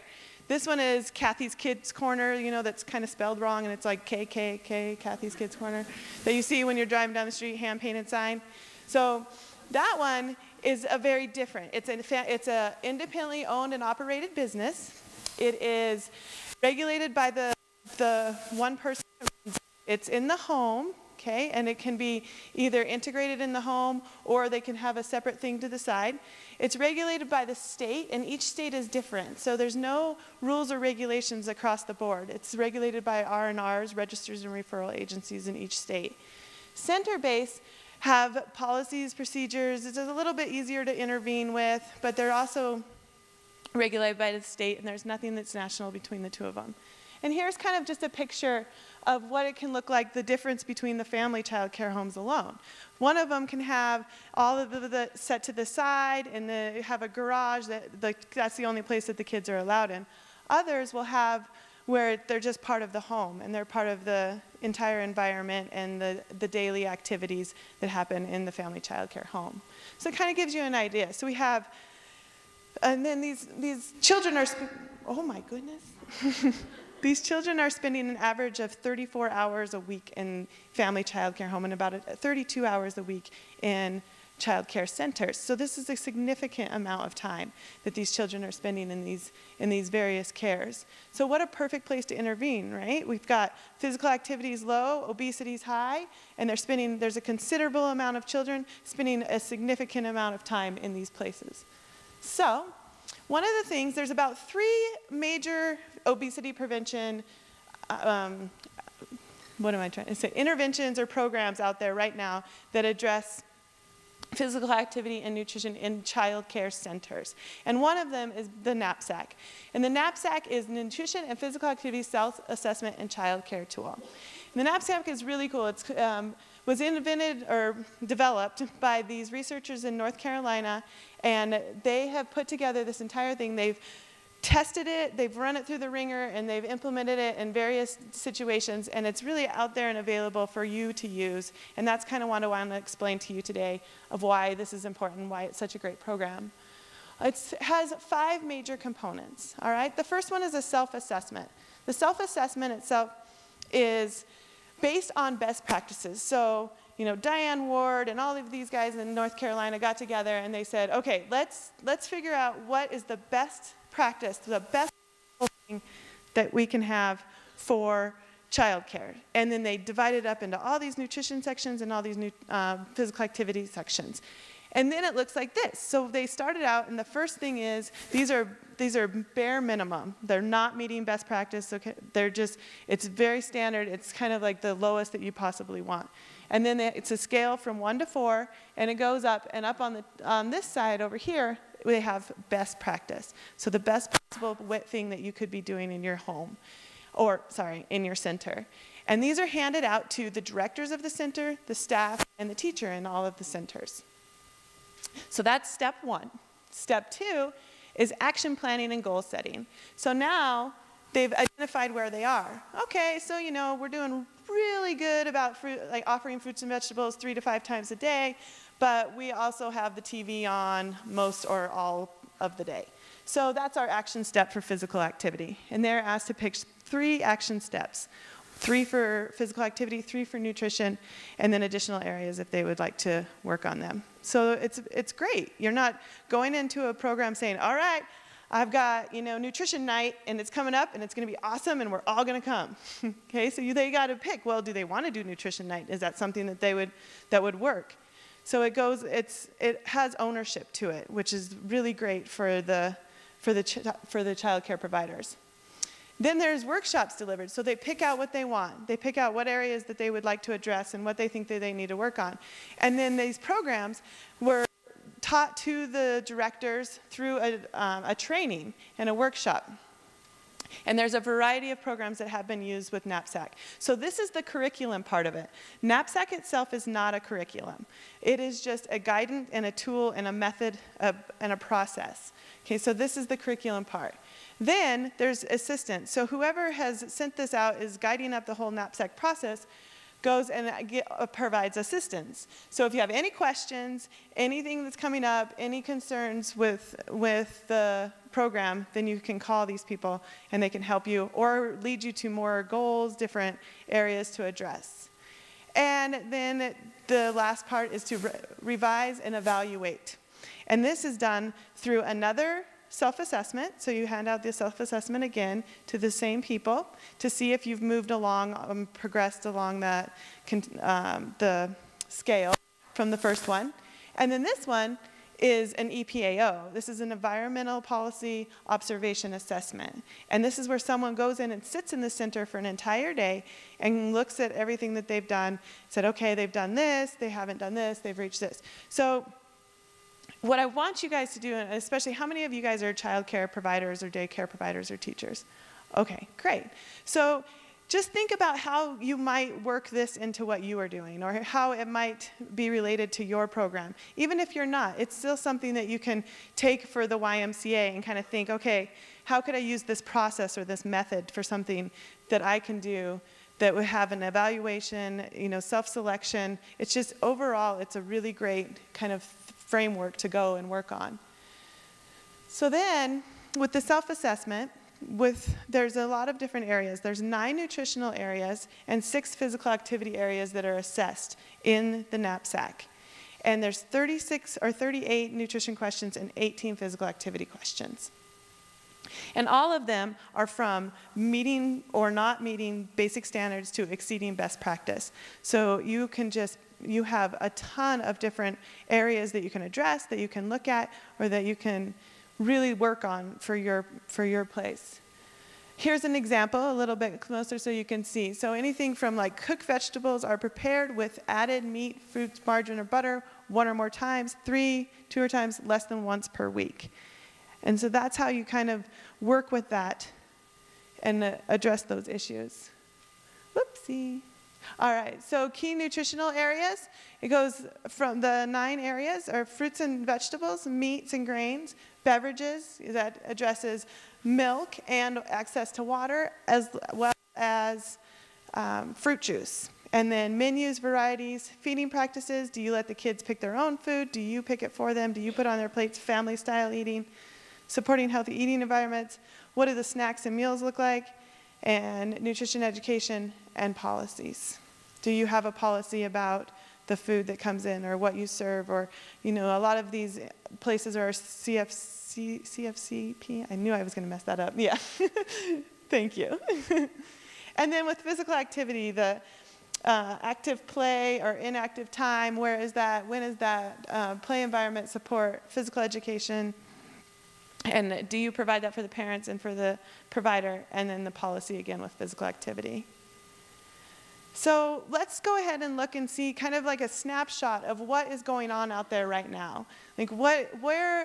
This one is Cathy's Kids Corner, that's kind of spelled wrong, and it's like KKK, Cathy's Kids Corner, that you see when you're driving down the street, hand-painted sign. So that one is a very different. It's a independently owned and operated business. It is regulated by the one person. It's in the home, okay, and it can be either integrated in the home or they can have a separate thing to the side. It's regulated by the state, and each state is different. So there's no rules or regulations across the board. It's regulated by R&Rs, registers and referral agencies in each state. Center-based have policies, procedures. It's a little bit easier to intervene with, but they're also regulated by the state, and there's nothing that's national between the 2 of them. And here's kind of just a picture of what it can look like, the difference between the family child care homes alone. One of them can have all of the set to the side, and have a garage that's the only place that the kids are allowed in. Others will have where they're just part of the home, and they're part of the entire environment and the daily activities that happen in the family child care home. So it kind of gives you an idea. So we have, and then these children are, oh my goodness. These children are spending an average of 34 hours a week in family child care home and about 32 hours a week in child care centers. So this is a significant amount of time that these children are spending in these various cares. So what a perfect place to intervene, right? We've got physical activities low, obesity's high, and there's a considerable amount of children spending a significant amount of time in these places. So one of the things, there's about 3 major obesity prevention, interventions or programs out there right now that address physical activity and nutrition in child care centers. And one of them is the knapsack. And the knapsack is nutrition and physical activity self-assessment and child care tool. And the knapsack is really cool. It was invented or developed by these researchers in North Carolina, and they have put together this entire thing. They've tested it, they've run it through the ringer, and they've implemented it in various situations, and it's really out there and available for you to use. And that's kind of what I want to explain to you today of why this is important, why it's such a great program. It has 5 major components, all right? The first one is a self-assessment. The self-assessment itself is based on best practices. So, you know, Diane Ward and all of these guys in North Carolina got together and they said, okay, let's figure out what is the best practice, the best thing that we can have for childcare. And then they divided up into all these nutrition sections and all these physical activity sections. And then it looks like this. So they started out, and the first thing is, these are bare minimum. They're not meeting best practice. Okay? They're just, it's very standard. It's kind of like the lowest that you possibly want. And then it's a scale from 1 to 4, and it goes up, and up on this side over here, we have best practice. So the best possible thing that you could be doing in your home, or sorry, in your center. And these are handed out to the directors of the center, the staff, and the teacher in all of the centers. So that's step 1. Step 2 is action planning and goal setting. So now they've identified where they are. Okay, so you know, we're doing really good about fruit, like offering fruits and vegetables 3 to 5 times a day, but we also have the TV on most or all of the day. So that's our action step for physical activity. And they're asked to pick 3 action steps. 3 for physical activity, 3 for nutrition, and then additional areas if they would like to work on them. So it's great. You're not going into a program saying, all right, I've got, you know, nutrition night, and it's coming up, and it's going to be awesome, and we're all going to come. Okay, so they got to pick. Well, do they want to do nutrition night? Is that something that that would work? So it has ownership to it, which is really great for the child care providers. Then there's workshops delivered. So they pick out what they want. They pick out what areas that they would like to address and what they think that they need to work on. And then these programs were taught to the directors through a training and a workshop. And there's a variety of programs that have been used with knapsack. So this is the curriculum part of it. Knapsack itself is not a curriculum. It is just a guidance and a tool and a method and a process. Okay, so this is the curriculum part. Then there's assistance. So whoever has sent this out is guiding up the whole knapsack process, goes and provides assistance. So if you have any questions, anything that's coming up, any concerns with the program, then you can call these people and they can help you or lead you to more goals, different areas to address. And then the last part is to revise and evaluate. And this is done through another self-assessment. So you hand out the self-assessment again to the same people to see if you've moved along, progressed along that the scale from the first one. And then this one is an EPAO. This is an Environmental Policy Observation Assessment. And this is where someone goes in and sits in the center for an entire day and looks at everything that they've done, said, okay, they've done this, they haven't done this, they've reached this. So what I want you guys to do, and especially how many of you guys are child care providers or daycare providers or teachers? Okay, great. So just think about how you might work this into what you are doing or how it might be related to your program. Even if you're not, it's still something that you can take for the YMCA and kind of think, okay, how could I use this process or this method for something that I can do that would have an evaluation, you know, self-selection. It's just overall, it's a really great kind of framework to go and work on. So then, with the self-assessment, there's a lot of different areas. There's 9 nutritional areas and 6 physical activity areas that are assessed in the knapsack. And there's 36 or 38 nutrition questions and 18 physical activity questions. And all of them are from meeting or not meeting basic standards to exceeding best practice. So you have a ton of different areas that you can address, that you can look at, or that you can really work on for your place. Here's an example, a little bit closer so you can see. So anything from like cooked vegetables are prepared with added meat, fruits, margarine, or butter 1 or more times, 2 or times less than once per week. And so that's how you kind of work with that and address those issues. Whoopsie. All right, so key nutritional areas. It goes from the 9 areas are fruits and vegetables, meats and grains, beverages, that addresses milk and access to water, as well as fruit juice. And then menus, varieties, feeding practices. Do you let the kids pick their own food? Do you pick it for them? Do you put on their plates family style eating? Supporting healthy eating environments. What do the snacks and meals look like? And nutrition education and policies. Do you have a policy about the food that comes in or what you serve? Or, you know, a lot of these places are CFCP. I knew I was going to mess that up. Yeah. Thank you. And then with physical activity, the active play or inactive time, where is that? When is that? Play environment support, physical education. And do you provide that for the parents and for the provider? And then the policy again with physical activity. So let's go ahead and look and see kind of like a snapshot of what is going on out there right now. Like where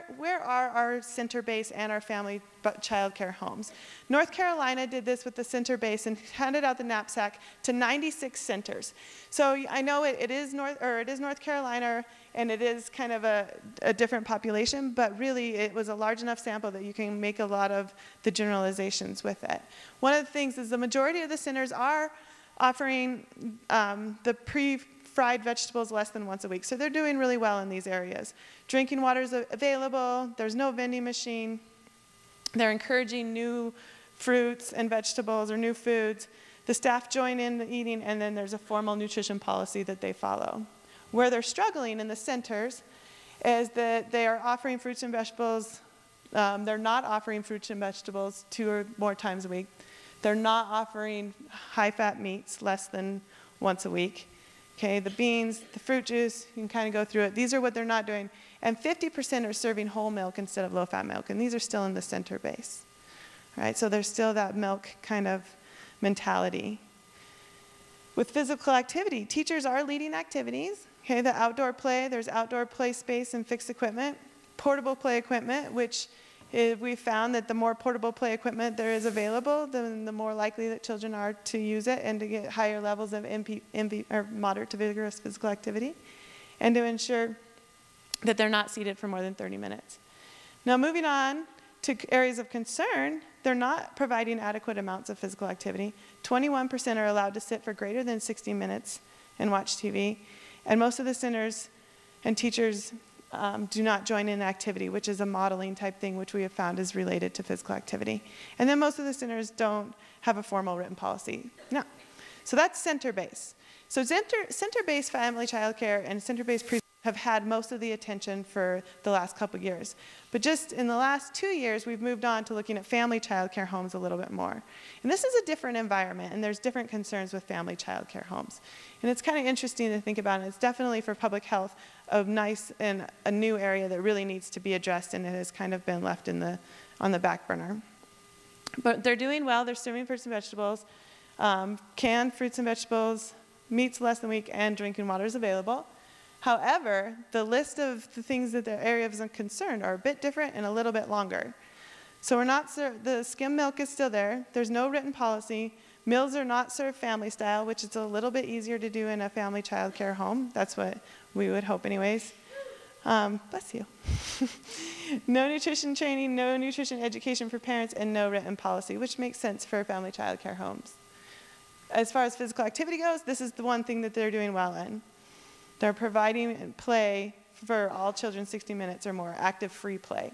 are our center-based and our family child care homes? North Carolina did this with the center-based and handed out the knapsack to 96 centers. So I know it is North Carolina and it is kind of a different population, but really it was a large enough sample that you can make a lot of the generalizations with it. One of the things is the majority of the centers are offering the pre-fried vegetables less than once a week. So they're doing really well in these areas. Drinking water is available. There's no vending machine. They're encouraging new fruits and vegetables or new foods. The staff join in the eating, and then there's a formal nutrition policy that they follow. Where they're struggling in the centers is that they are offering fruits and vegetables. They're not offering fruits and vegetables 2 or more times a week. They're not offering high-fat meats less than once a week. Okay, the beans, the fruit juice, you can kind of go through it. These are what they're not doing. And 50% are serving whole milk instead of low-fat milk, and these are still in the center base. All right, so there's still that milk kind of mentality. With physical activity, teachers are leading activities. Okay, the outdoor play, there's outdoor play space and fixed equipment. Portable play equipment, which we found that the more portable play equipment there is available, then the more likely that children are to use it and to get higher levels of or moderate to vigorous physical activity, and to ensure that they're not seated for more than 30 minutes. Now moving on to areas of concern, they're not providing adequate amounts of physical activity. 21% are allowed to sit for greater than 60 minutes and watch TV, and most of the centers and teachers do not join in activity, which is a modeling type thing, which we have found is related to physical activity. And then most of the centers don't have a formal written policy. No. So that's center-based. So center-based family child care and center-based preschool have had most of the attention for the last couple years. But just in the last 2 years, we've moved on to looking at family child care homes a little bit more. And this is a different environment, and there's different concerns with family child care homes. And it's kind of interesting to think about, and it's definitely for public health a nice and a new area that really needs to be addressed, and it has kind of been left on the back burner. But they're doing well. They're serving fruits and vegetables, canned fruits and vegetables, meats less than a week, and drinking water is available. However, the list of the things that the areas of concern are a bit different and a little bit longer. So the skim milk is still there. There's no written policy. Meals are not served family style, which is a little bit easier to do in a family child care home. That's what we would hope anyways. Bless you. No nutrition training, no nutrition education for parents, and no written policy, which makes sense for family child care homes. As far as physical activity goes, this is the one thing that they're doing well in. They're providing play for all children 60 minutes or more, active free play.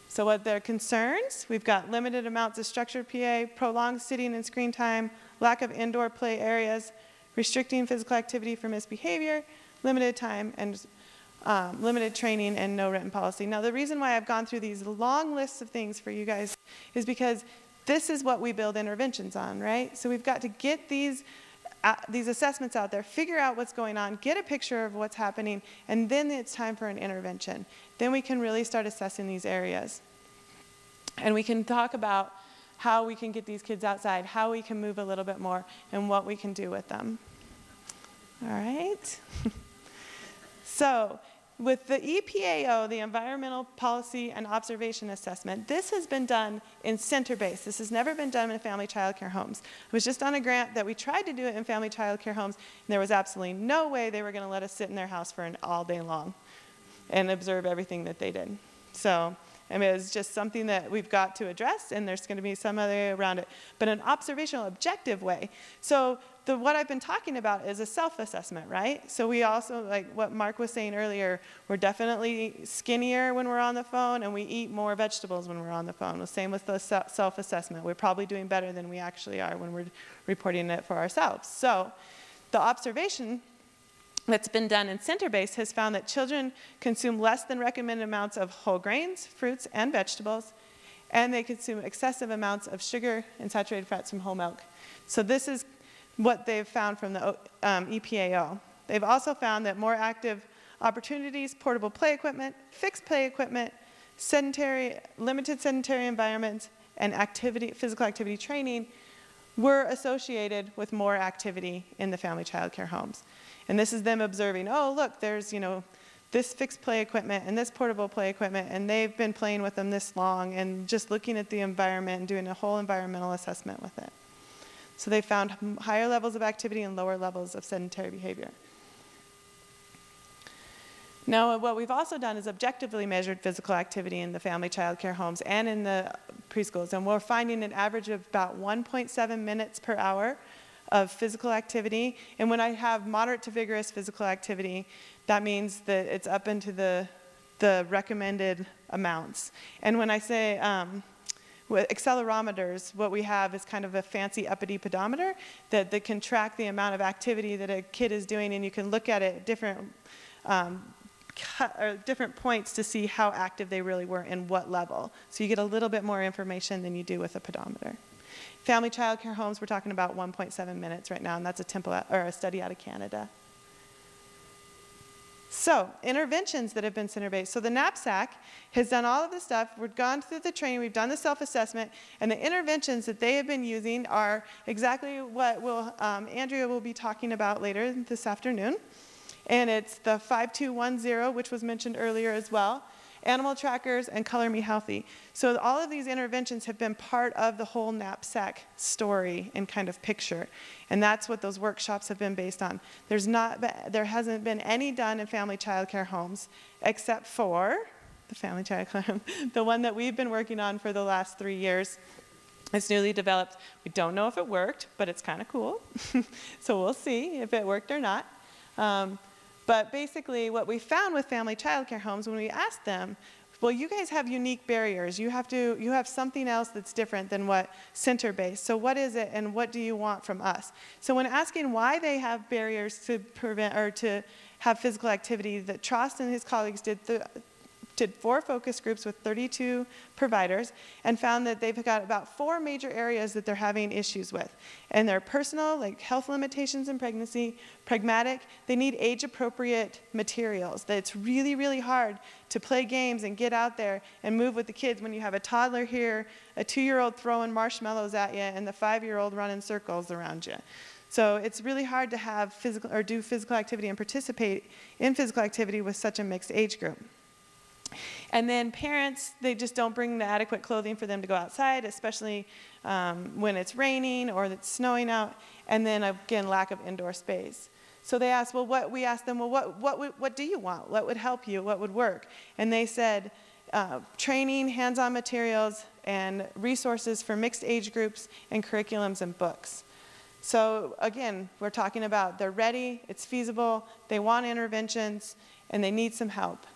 So what their concerns, we've got limited amounts of structured PA, prolonged sitting and screen time, lack of indoor play areas, restricting physical activity for misbehavior, limited time, and limited training, and no written policy. Now the reason why I've gone through these long lists of things for you guys is because this is what we build interventions on, right? So we've got to get these these assessments out there, figure out what's going on, get a picture of what's happening, and then it's time for an intervention. Then we can really start assessing these areas. And we can talk about how we can get these kids outside, how we can move a little bit more, and what we can do with them. All right? So, with the EPAO, the Environmental Policy and Observation Assessment, this has been done in center-based. This has never been done in family child care homes. It was just on a grant that we tried to do it in family child care homes, and there was absolutely no way they were going to let us sit in their house for all day long and observe everything that they did. So, I mean, it's just something that we've got to address, and there's going to be some other way around it, but an observational, objective way. So what I've been talking about is a self-assessment, right? So we also, like what Mark was saying earlier, we're definitely skinnier when we're on the phone, and we eat more vegetables when we're on the phone. The same with the self-assessment. We're probably doing better than we actually are when we're reporting it for ourselves. So the observation that's been done in center-based has found that children consume less than recommended amounts of whole grains, fruits, and vegetables, and they consume excessive amounts of sugar and saturated fats from whole milk. So this is what they've found from the EPAO. They've also found that more active opportunities, portable play equipment, fixed play equipment, limited sedentary environments, and physical activity training were associated with more activity in the family child care homes. And this is them observing, oh, look, there's, this fixed play equipment and this portable play equipment, and they've been playing with them this long, and just looking at the environment and doing a whole environmental assessment with it. So they found higher levels of activity and lower levels of sedentary behavior. Now, what we've also done is objectively measured physical activity in the family child care homes and in the preschools, and we're finding an average of about 1.7 minutes per hour of physical activity. And when I have moderate to vigorous physical activity, that means that it's up into the recommended amounts. And when I say with accelerometers, what we have is kind of a fancy uppity pedometer that can track the amount of activity that a kid is doing, and you can look at it at different points to see how active they really were and what level. So you get a little bit more information than you do with a pedometer. Family child care homes, we're talking about 1.7 minutes right now, and that's a study out of Canada. So, interventions that have been center-based. So the knapsack has done all of this stuff. We've gone through the training, we've done the self-assessment, and the interventions that they have been using are exactly what Andrea will be talking about later this afternoon. And it's the 5210, which was mentioned earlier as well, animal trackers, and Color Me Healthy. So all of these interventions have been part of the whole knapsack story and kind of picture. And that's what those workshops have been based on. There hasn't been any done in family child care homes except for the family child care home, the one that we've been working on for the last 3 years. It's newly developed. We don't know if it worked, but it's kind of cool. So we'll see if it worked or not. But basically, what we found with family child care homes, when we asked them, well, you guys have unique barriers. You have something else that's different than what center-based. So what is it, and what do you want from us? So when asking why they have barriers to prevent or to have physical activity, that Trost and his colleagues did 4 focus groups with 32 providers and found that they've got about 4 major areas that they're having issues with. And they're personal, like health limitations in pregnancy, pragmatic, they need age-appropriate materials. That it's really, really hard to play games and get out there and move with the kids when you have a toddler here, a 2-year-old throwing marshmallows at you, and the 5-year-old running circles around you. So it's really hard to have do physical activity and participate in physical activity with such a mixed age group. And then parents, they just don't bring the adequate clothing for them to go outside, especially when it's raining or it's snowing out. And then again, lack of indoor space. So they asked, we asked them, what do you want? What would help you? What would work? And they said, training, hands-on materials, and resources for mixed age groups, and curriculums and books. So again, we're talking about they're ready, it's feasible, they want interventions, and they need some help.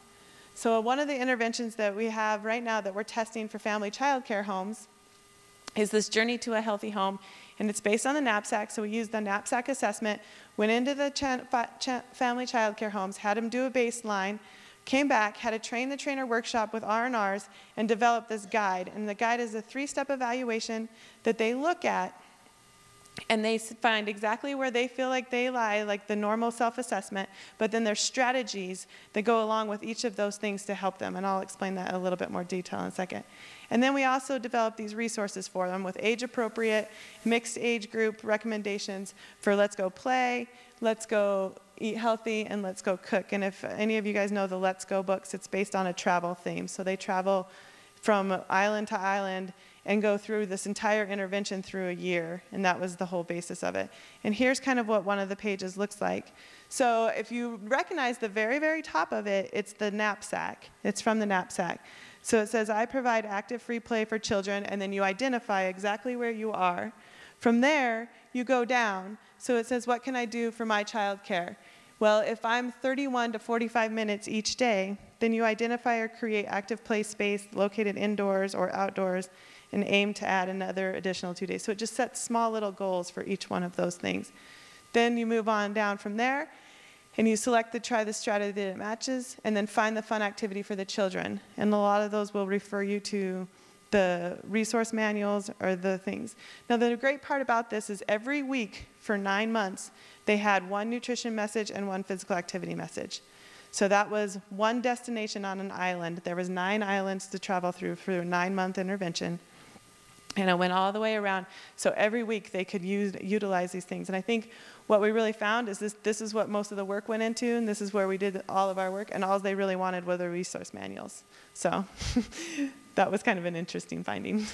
So one of the interventions that we have right now that we're testing for family child care homes is this Journey to a Healthy Home, and it's based on the knapsack. So we used the knapsack assessment, went into the family child care homes, had them do a baseline, came back, had a train-the-trainer workshop with R&Rs, and developed this guide. And the guide is a 3-step evaluation that they look at And they find exactly where they feel like they lie, like the normal self-assessment, but then there's strategies that go along with each of those things to help them, and I'll explain that in a little bit more detail in a second. And then we also develop these resources for them with age-appropriate, mixed age group recommendations for Let's Go Play, Let's Go Eat Healthy, and Let's Go Cook. And if any of you guys know the Let's Go books, it's based on a travel theme. So they travel from island to island and go through this entire intervention through a year, and that was the whole basis of it. And here's kind of what one of the pages looks like. So if you recognize the very, very top of it, it's the knapsack. It's from the knapsack. So it says, I provide active free play for children, and then you identify exactly where you are. From there, you go down. So it says, what can I do for my child care? Well, if I'm 31 to 45 minutes each day, then you identify or create active play space located indoors or outdoors, and aim to add another additional 2 days. So it just sets small little goals for each one of those things. Then you move on down from there, and you try the strategy that it matches, and then find the fun activity for the children. And a lot of those will refer you to the resource manuals or the things. Now the great part about this is every week for 9 months, they had one nutrition message and one physical activity message. So that was one destination on an island. There was 9 islands to travel through for a 9-month intervention. And I went all the way around, so every week they could utilize these things. And I think what we really found is this is what most of the work went into, and this is where we did all of our work, and all they really wanted were the resource manuals. So that was kind of an interesting finding.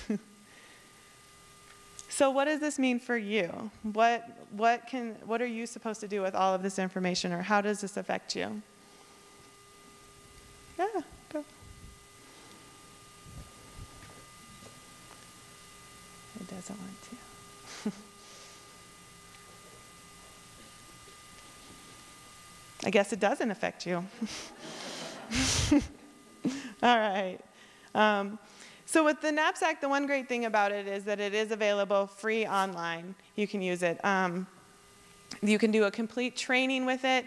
So what does this mean for you? What are you supposed to do with all of this information, or how does this affect you? Yeah, go. It doesn't want to. I guess it doesn't affect you. All right. So with the knapsack, the one great thing about it is that it is available free online. You can use it. You can do a complete training with it.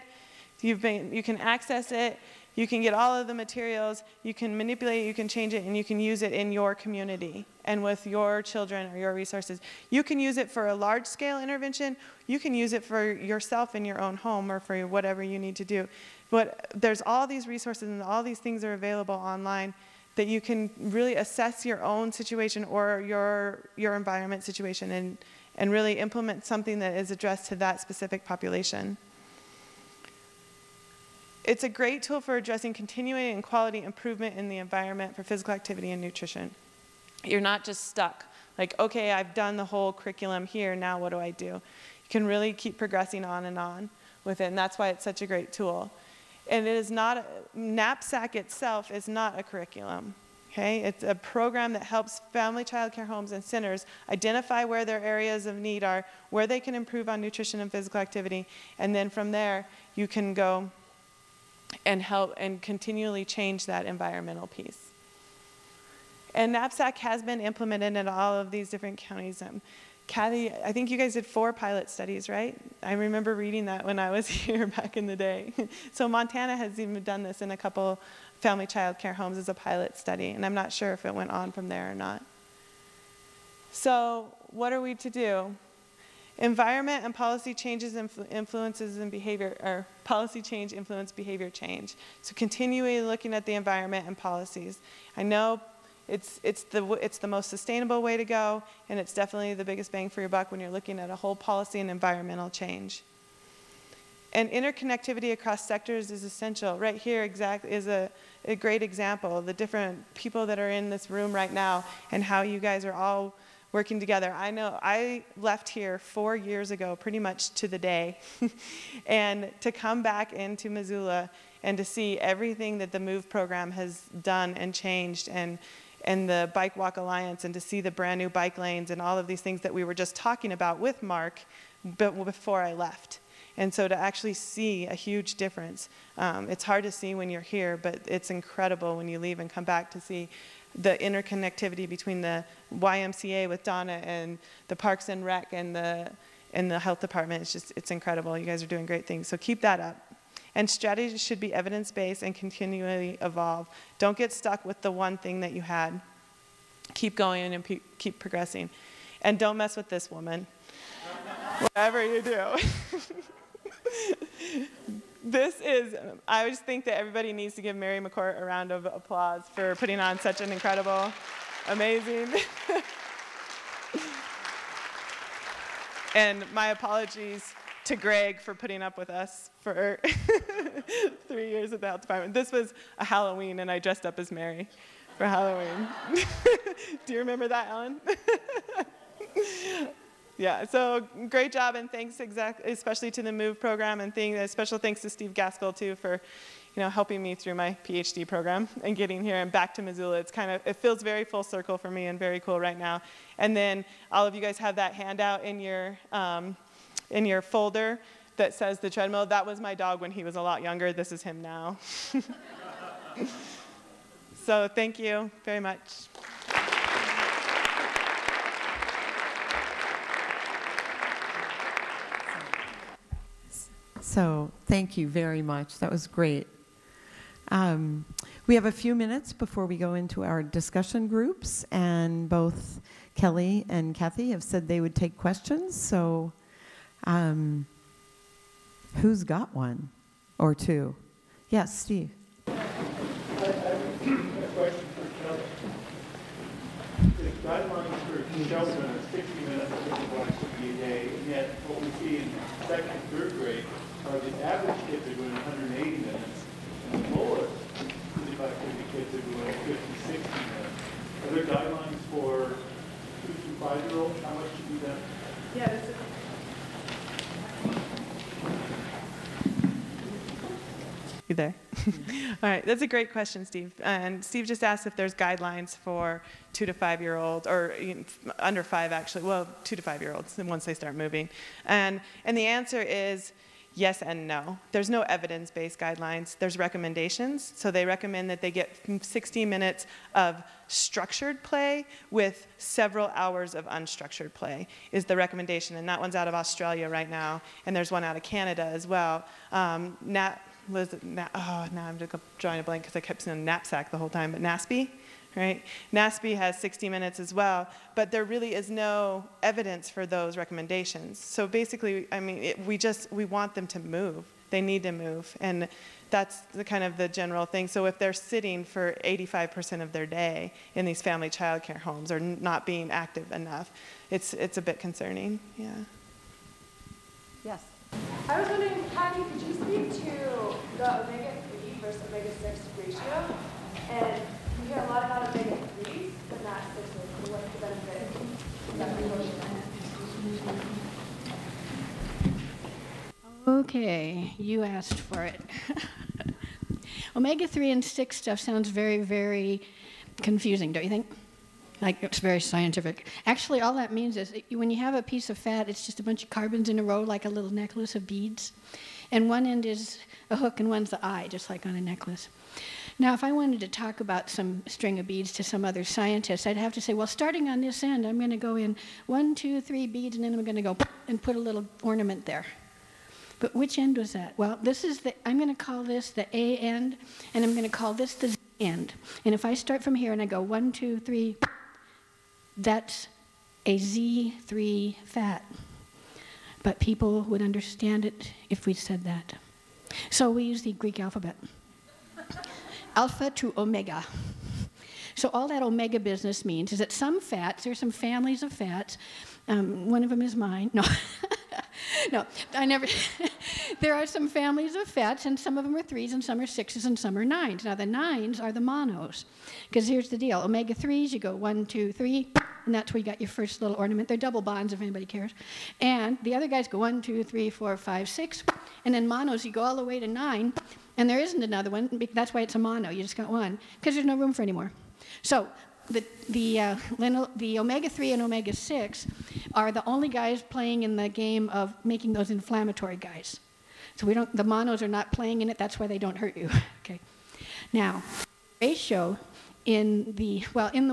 You can access it. You can get all of the materials, you can manipulate it, you can change it, and you can use it in your community and with your children or your resources. You can use it for a large-scale intervention. You can use it for yourself in your own home or for whatever you need to do. But there's all these resources and all these things are available online that you can really assess your own situation or your environment situation and really implement something that is addressed to that specific population. It's a great tool for addressing continuing and quality improvement in the environment for physical activity and nutrition. You're not just stuck, like, okay, I've done the whole curriculum here, now what do I do? You can really keep progressing on and on with it, and that's why it's such a great tool. And it is not, knapsack itself is not a curriculum, okay? It's a program that helps family child care homes and centers identify where their areas of need are, where they can improve on nutrition and physical activity, and then from there, you can go and help and continually change that environmental piece. And knapsack has been implemented in all of these different counties. Cathy, I think you guys did 4 pilot studies, right? I remember reading that when I was here back in the day. So Montana has even done this in a couple family child care homes as a pilot study, and I'm not sure if it went on from there or not. So what are we to do? Environment and policy changes influences in behavior, or policy change influence behavior change. So continually looking at the environment and policies. I know it's the most sustainable way to go, and it's definitely the biggest bang for your buck when you're looking at a whole policy and environmental change. And interconnectivity across sectors is essential. Right here exactly is a great example of the different people that are in this room right now and how you guys are all working together. I know I left here 4 years ago, pretty much to the day, and to come back into Missoula and to see everything that the MOVE program has done and changed, and the Bike Walk Alliance, and to see the brand new bike lanes and all of these things that we were just talking about with Mark, but before I left. And so to actually see a huge difference, it's hard to see when you're here, but it's incredible when you leave and come back to see the interconnectivity between the YMCA with Donna and the Parks and Rec and the health department. It's incredible. You guys are doing great things. So keep that up. And strategies should be evidence-based and continually evolve. Don't get stuck with the one thing that you had. Keep going and keep progressing. And don't mess with this woman. whatever you do. I just think that everybody needs to give Mary McCourt a round of applause for putting on such an incredible, amazing. And my apologies to Greg for putting up with us for 3 years at the health department. This was a Halloween, and I dressed up as Mary for Halloween. Do you remember that, Ellen? Yeah, so great job, and thanks especially to the MOVE program, and special thanks to Steve Gaskell too for, helping me through my Ph.D. program and getting here and back to Missoula. It feels very full circle for me and very cool right now. And then all of you guys have that handout in your folder that says the treadmill. That was my dog when he was a lot younger. This is him now. So thank you very much. So thank you very much. That was great. We have a few minutes before we go into our discussion groups, and both Kelly and Cathy have said they would take questions. So who's got one or two? Yes, Steve. I have a question for Kelly. The guidelines for children are 60 minutes of physical activity a day, and yet what we see in second and third grade are the average kids are doing 180 minutes, and the lowest physical activity kids are doing 50, 60 minutes. Are there guidelines for 2 to 5-year-olds? How much should be done? Yeah, you there? All right, that's a great question, Steve. And Steve just asked if there's guidelines for 2 to 5-year-olds, or under 5 actually, well, 2 to 5-year-olds, and once they start moving. And the answer is yes and no. There's no evidence-based guidelines. There's recommendations. So they recommend that they get 60 minutes of structured play with several hours of unstructured play is the recommendation. And that one's out of Australia right now. And there's one out of Canada as well. Now I'm drawing a blank because I kept saying knapsack the whole time, but NASP, right? NASP has 60 minutes as well, but there really is no evidence for those recommendations. So basically, I mean, we want them to move. They need to move, and that's the general thing. So if they're sitting for 85% of their day in these family child care homes or not being active enough, it's a bit concerning, yeah. Yes. I was wondering, Cathy, could you speak to the omega-3 versus omega-6 ratio? And we hear a lot about omega-3s, but not 6s. What's the benefit of that proportion? Okay, you asked for it. Omega-3 and 6 stuff sounds very, very confusing, don't you think? Like, it's very scientific. Actually, all that means is when you have a piece of fat, it's just a bunch of carbons in a row, like a little necklace of beads. And one end is a hook and one's the eye, just like on a necklace. Now, if I wanted to talk about some string of beads to some other scientist, I'd have to say, well, starting on this end, I'm going to go in 1, 2, 3 beads, and then I'm going to go and put a little ornament there. But which end was that? Well, I'm going to call this the A end, and I'm going to call this the Z end. And if I start from here and I go 1, 2, 3, that's a Z3 fat. But people would understand it if we said that. So we use the Greek alphabet. Alpha to omega. So all that omega business means is that some fats, there's some families of fats, one of them is mine. No, no, I never. There are some families of fats, and some of them are 3s, and some are 6s, and some are 9s. Now the 9s are the monos, because here's the deal. Omega-3s, you go 1, 2, 3, and that's where you got your first little ornament. They're double bonds, if anybody cares. And the other guys go 1, 2, 3, 4, 5, 6, and then monos, you go all the way to 9, and there isn't another one. That's why it's a mono. You just got one, because there's no room for any more. So the omega-3 and omega-6 are the only guys playing in the game of making those inflammatory guys. So the monos are not playing in it. That's why they don't hurt you. Okay. Now, ratio in the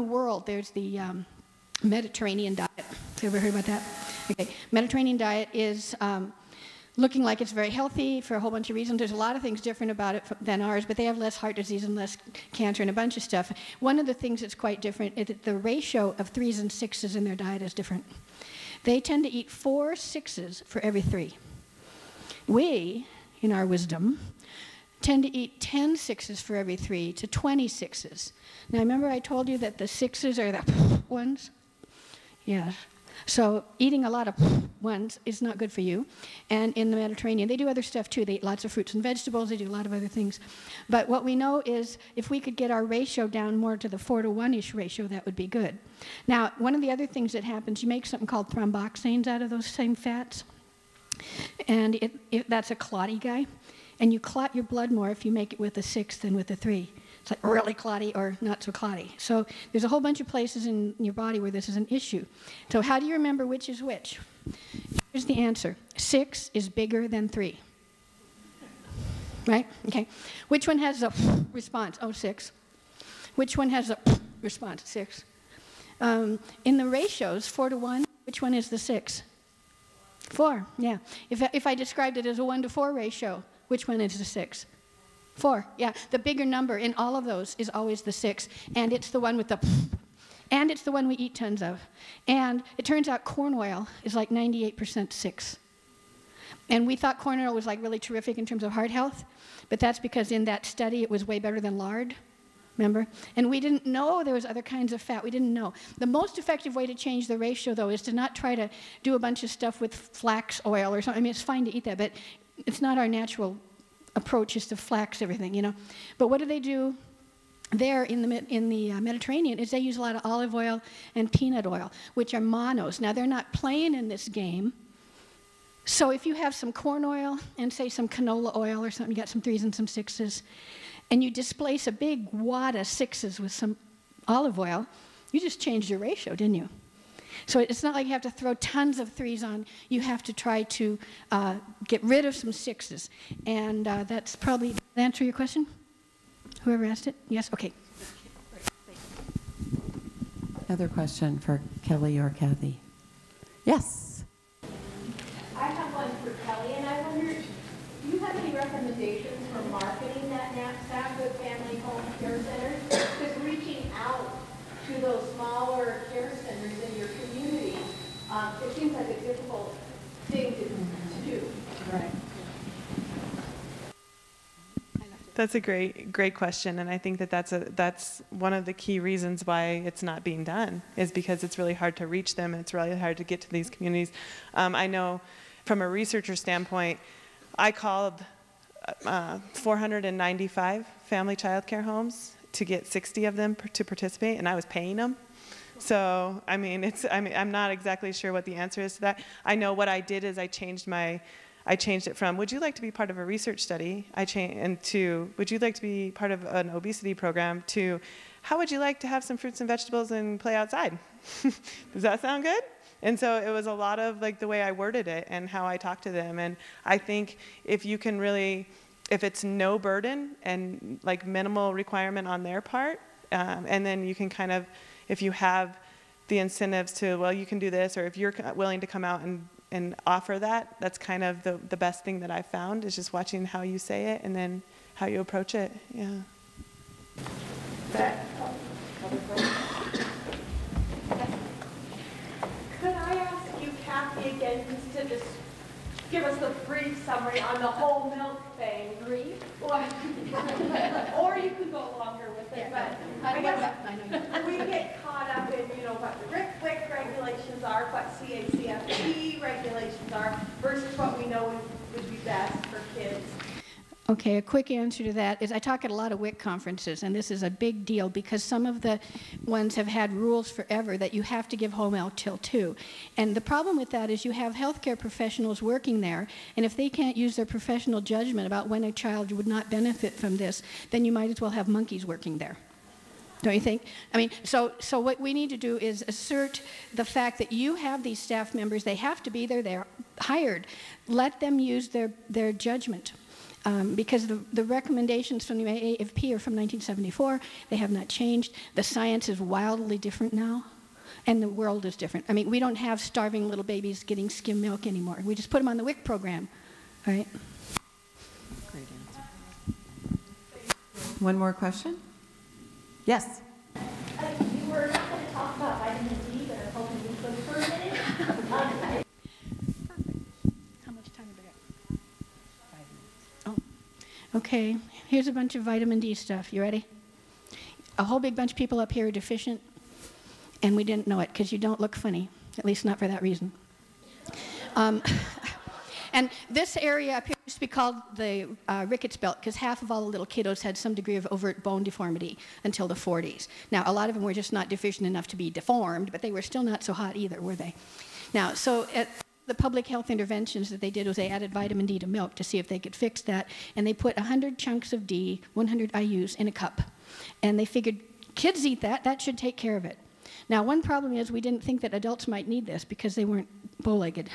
world, there's the Mediterranean diet. Have you ever heard about that? Okay. Mediterranean diet is looking like it's very healthy for a whole bunch of reasons. There's a lot of things different about it than ours, but they have less heart disease and less cancer and a bunch of stuff. One of the things that's quite different is that the ratio of 3s and 6s in their diet is different. They tend to eat 4 6s for every 3. We, in our wisdom, tend to eat 10 6s for every 3 to 20 6s. Now, remember I told you that the 6s are the ones? Yes. So eating a lot of ones is not good for you. And in the Mediterranean, they do other stuff too. They eat lots of fruits and vegetables. They do a lot of other things. But what we know is if we could get our ratio down more to the 4 to 1-ish ratio, that would be good. Now, one of the other things that happens, you make something called thromboxanes out of those same fats. And that's a clotty guy. And you clot your blood more if you make it with a 6 than with a 3. It's like really clotty or not so clotty. So there's a whole bunch of places in your body where this is an issue. So how do you remember which is which? Here's the answer. 6 is bigger than 3. Right? Okay. Which one has a response? Oh, 6. Which one has a response? 6. In the ratios, 4 to 1, which one is the 6? 4, yeah. If I described it as a 1 to 4 ratio, which one is the 6? 4, yeah. The bigger number in all of those is always the 6, and it's the one with the and it's the one we eat tons of. And it turns out corn oil is like 98% 6. And we thought corn oil was like really terrific in terms of heart health, but that's because in that study it was way better than lard, remember? And we didn't know there was other kinds of fat. We didn't know. The most effective way to change the ratio, though, is to not try to do a bunch of stuff with flax oil or something. I mean, it's fine to eat that, but it's not our natural approach is to flax everything, you know. But what do they do there in the Mediterranean is they use a lot of olive oil and peanut oil, which are monos. Now, they're not playing in this game. So if you have some corn oil and, say, some canola oil or something, you got some 3s and some 6s, and you displace a big wad of 6s with some olive oil, you just changed your ratio, didn't you? So it's not like you have to throw tons of 3s on. You have to try to get rid of some 6s. And that's probably, did that answer your question? Whoever asked it? Yes? Okay. Another question for Kelly or Cathy. Yes? I have one for Kelly, and I wonder, do you have any recommendations for marketing that knapsack with family home care centers? Because reaching out to those smaller care centers in your community, it seems like a difficult thing to do. Right. That's a great question, and I think that that's one of the key reasons why it's not being done, is because it's really hard to reach them, and it's really hard to get to these communities. I know from a researcher standpoint, I called 495 family child care homes to get 60 of them to participate, and I was paying them. So, I mean, I'm not exactly sure what the answer is to that. I know what I did is I changed it from, would you like to be part of a research study, to, would you like to be part of an obesity program, to, how would you like to have some fruits and vegetables and play outside? Does that sound good? And so it was a lot of like the way I worded it and how I talked to them. And I think if you can really, if it's no burden and like minimal requirement on their part, and then you can kind of, if you have the incentives to, well, you can do this, or if you're willing to come out and offer that, that's kind of the best thing that I've found, is just watching how you say it and then how you approach it. Yeah. Could I ask you, Cathy, again, just to just give us a brief summary on the whole milk thing? Brief? Or you could go longer with it, but I guess we get caught up in, you know, what the WIC regulations are, what CACFP regulations are, versus what we know would be best for kids. Okay, a quick answer to that is I talk at a lot of WIC conferences, and this is a big deal because some of the ones have had rules forever that you have to give whole milk till 2. And the problem with that is you have healthcare professionals working there, and if they can't use their professional judgment about when a child would not benefit from this, then you might as well have monkeys working there. Don't you think? I mean, so what we need to do is assert the fact that you have these staff members. They have to be there. They're hired. Let them use their judgment. Because the recommendations from the AAFP are from 1974. They have not changed. The science is wildly different now, and the world is different. I mean, we don't have starving little babies getting skim milk anymore. We just put them on the WIC program, all right? Great answer. One more question? Yes? You were not going to talk about vitamin D, but I'm hoping you could for a minute. Okay, here's a bunch of vitamin D stuff. You ready? A whole big bunch of people up here are deficient, and we didn't know it because you don't look funny, at least not for that reason. And this area up here used to be called the Rickets Belt because half of all the little kiddos had some degree of overt bone deformity until the 40s. Now, a lot of them were just not deficient enough to be deformed, but they were still not so hot either, were they? Now, so the public health interventions that they did was they added vitamin D to milk to see if they could fix that, and they put 100 chunks of D, 100 IUs, in a cup. And they figured, kids eat that, that should take care of it. Now, one problem is we didn't think that adults might need this because they weren't bow-legged.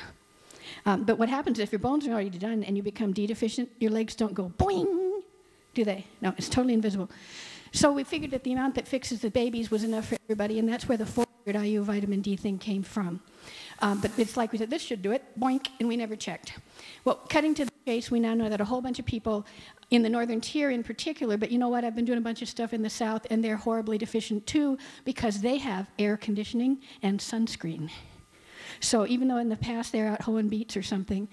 But what happens if your bones are already done and you become D deficient, your legs don't go boing, do they? No, it's totally invisible. So we figured that the amount that fixes the babies was enough for everybody, and that's where the 400 IU vitamin D thing came from. But it's like we said, this should do it, boink, and we never checked. Well, cutting to the chase, we now know that a whole bunch of people in the northern tier in particular, but you know what, I've been doing a bunch of stuff in the south, and they're horribly deficient too because they have air conditioning and sunscreen. So even though in the past they're out hoeing beets or something,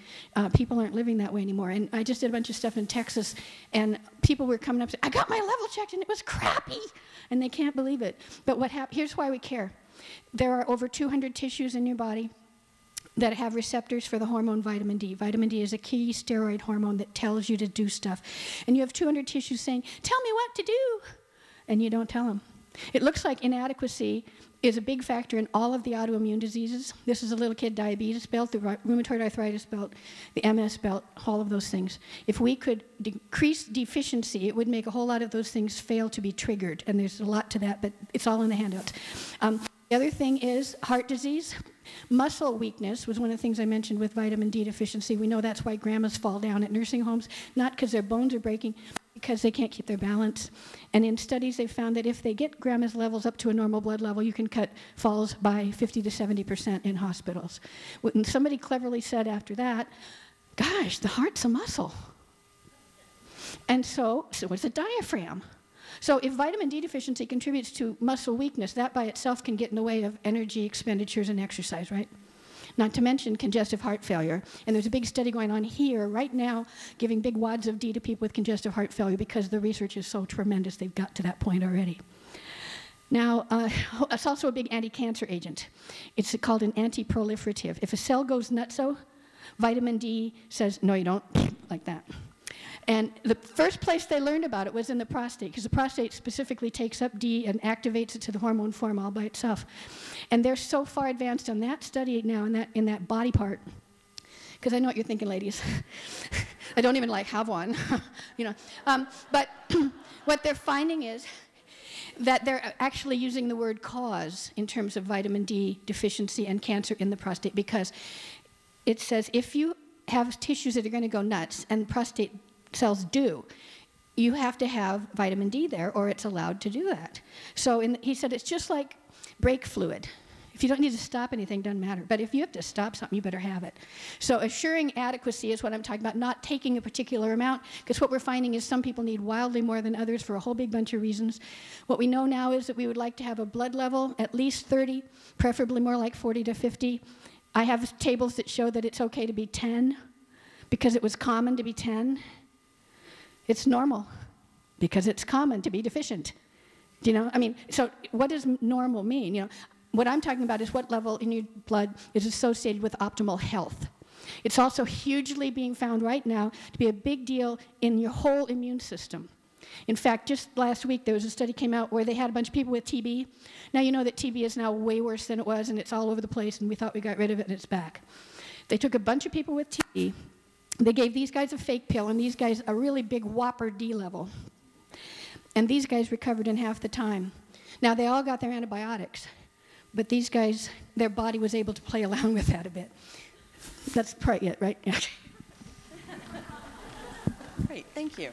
people aren't living that way anymore. And I just did a bunch of stuff in Texas, and people were coming up and saying, I got my level checked, and it was crappy. And they can't believe it. But here's why we care. There are over 200 tissues in your body that have receptors for the hormone vitamin D. Vitamin D is a key steroid hormone that tells you to do stuff. And you have 200 tissues saying, tell me what to do. And you don't tell them. It looks like inadequacy is a big factor in all of the autoimmune diseases. This is a little kid diabetes belt, the rheumatoid arthritis belt, the MS belt, all of those things. If we could decrease deficiency, it would make a whole lot of those things fail to be triggered. And there's a lot to that, but it's all in the handouts. The other thing is heart disease. Muscle weakness was one of the things I mentioned with vitamin D deficiency. We know that's why grandmas fall down at nursing homes, not because their bones are breaking, because they can't keep their balance. And in studies, they've found that if they get grandma's levels up to a normal blood level, you can cut falls by 50 to 70% in hospitals. When somebody cleverly said after that, gosh, the heart's a muscle. And so is the diaphragm. So if vitamin D deficiency contributes to muscle weakness, that by itself can get in the way of energy expenditures and exercise, right? Not to mention congestive heart failure. And there's a big study going on here right now giving big wads of D to people with congestive heart failure because the research is so tremendous they've got to that point already. Now, it's also a big anti-cancer agent. It's called an anti-proliferative. If a cell goes nutso, vitamin D says, no, you don't, like that. And the first place they learned about it was in the prostate, because the prostate specifically takes up D and activates it to the hormone form all by itself. And they're so far advanced on that study now in that body part, because I know what you're thinking, ladies. I don't even have one, you know. But what they're finding is that they're actually using the word cause in terms of vitamin D deficiency and cancer in the prostate, because it says if you have tissues that are going to go nuts, and prostate cells do, you have to have vitamin D there or it's allowed to do that. So he said it's just like brake fluid. If you don't need to stop anything, it doesn't matter. But if you have to stop something, you better have it. So assuring adequacy is what I'm talking about, not taking a particular amount, because what we're finding is some people need wildly more than others for a whole big bunch of reasons. What we know now is that we would like to have a blood level at least 30, preferably more like 40 to 50. I have tables that show that it's okay to be 10 because it was common to be 10. It's normal because it's common to be deficient. Do you know? I mean, so what does normal mean? You know, what I'm talking about is what level in your blood is associated with optimal health. It's also hugely being found right now to be a big deal in your whole immune system. In fact, just last week there was a study came out where they had a bunch of people with TB. Now you know that TB is now way worse than it was, and it's all over the place, and we thought we got rid of it, and it's back. They took a bunch of people with TB. They gave these guys a fake pill and these guys a really big whopper D level. And these guys recovered in half the time. Now, they all got their antibiotics, but these guys, their body was able to play along with that a bit. That's probably it, right? Great, thank you.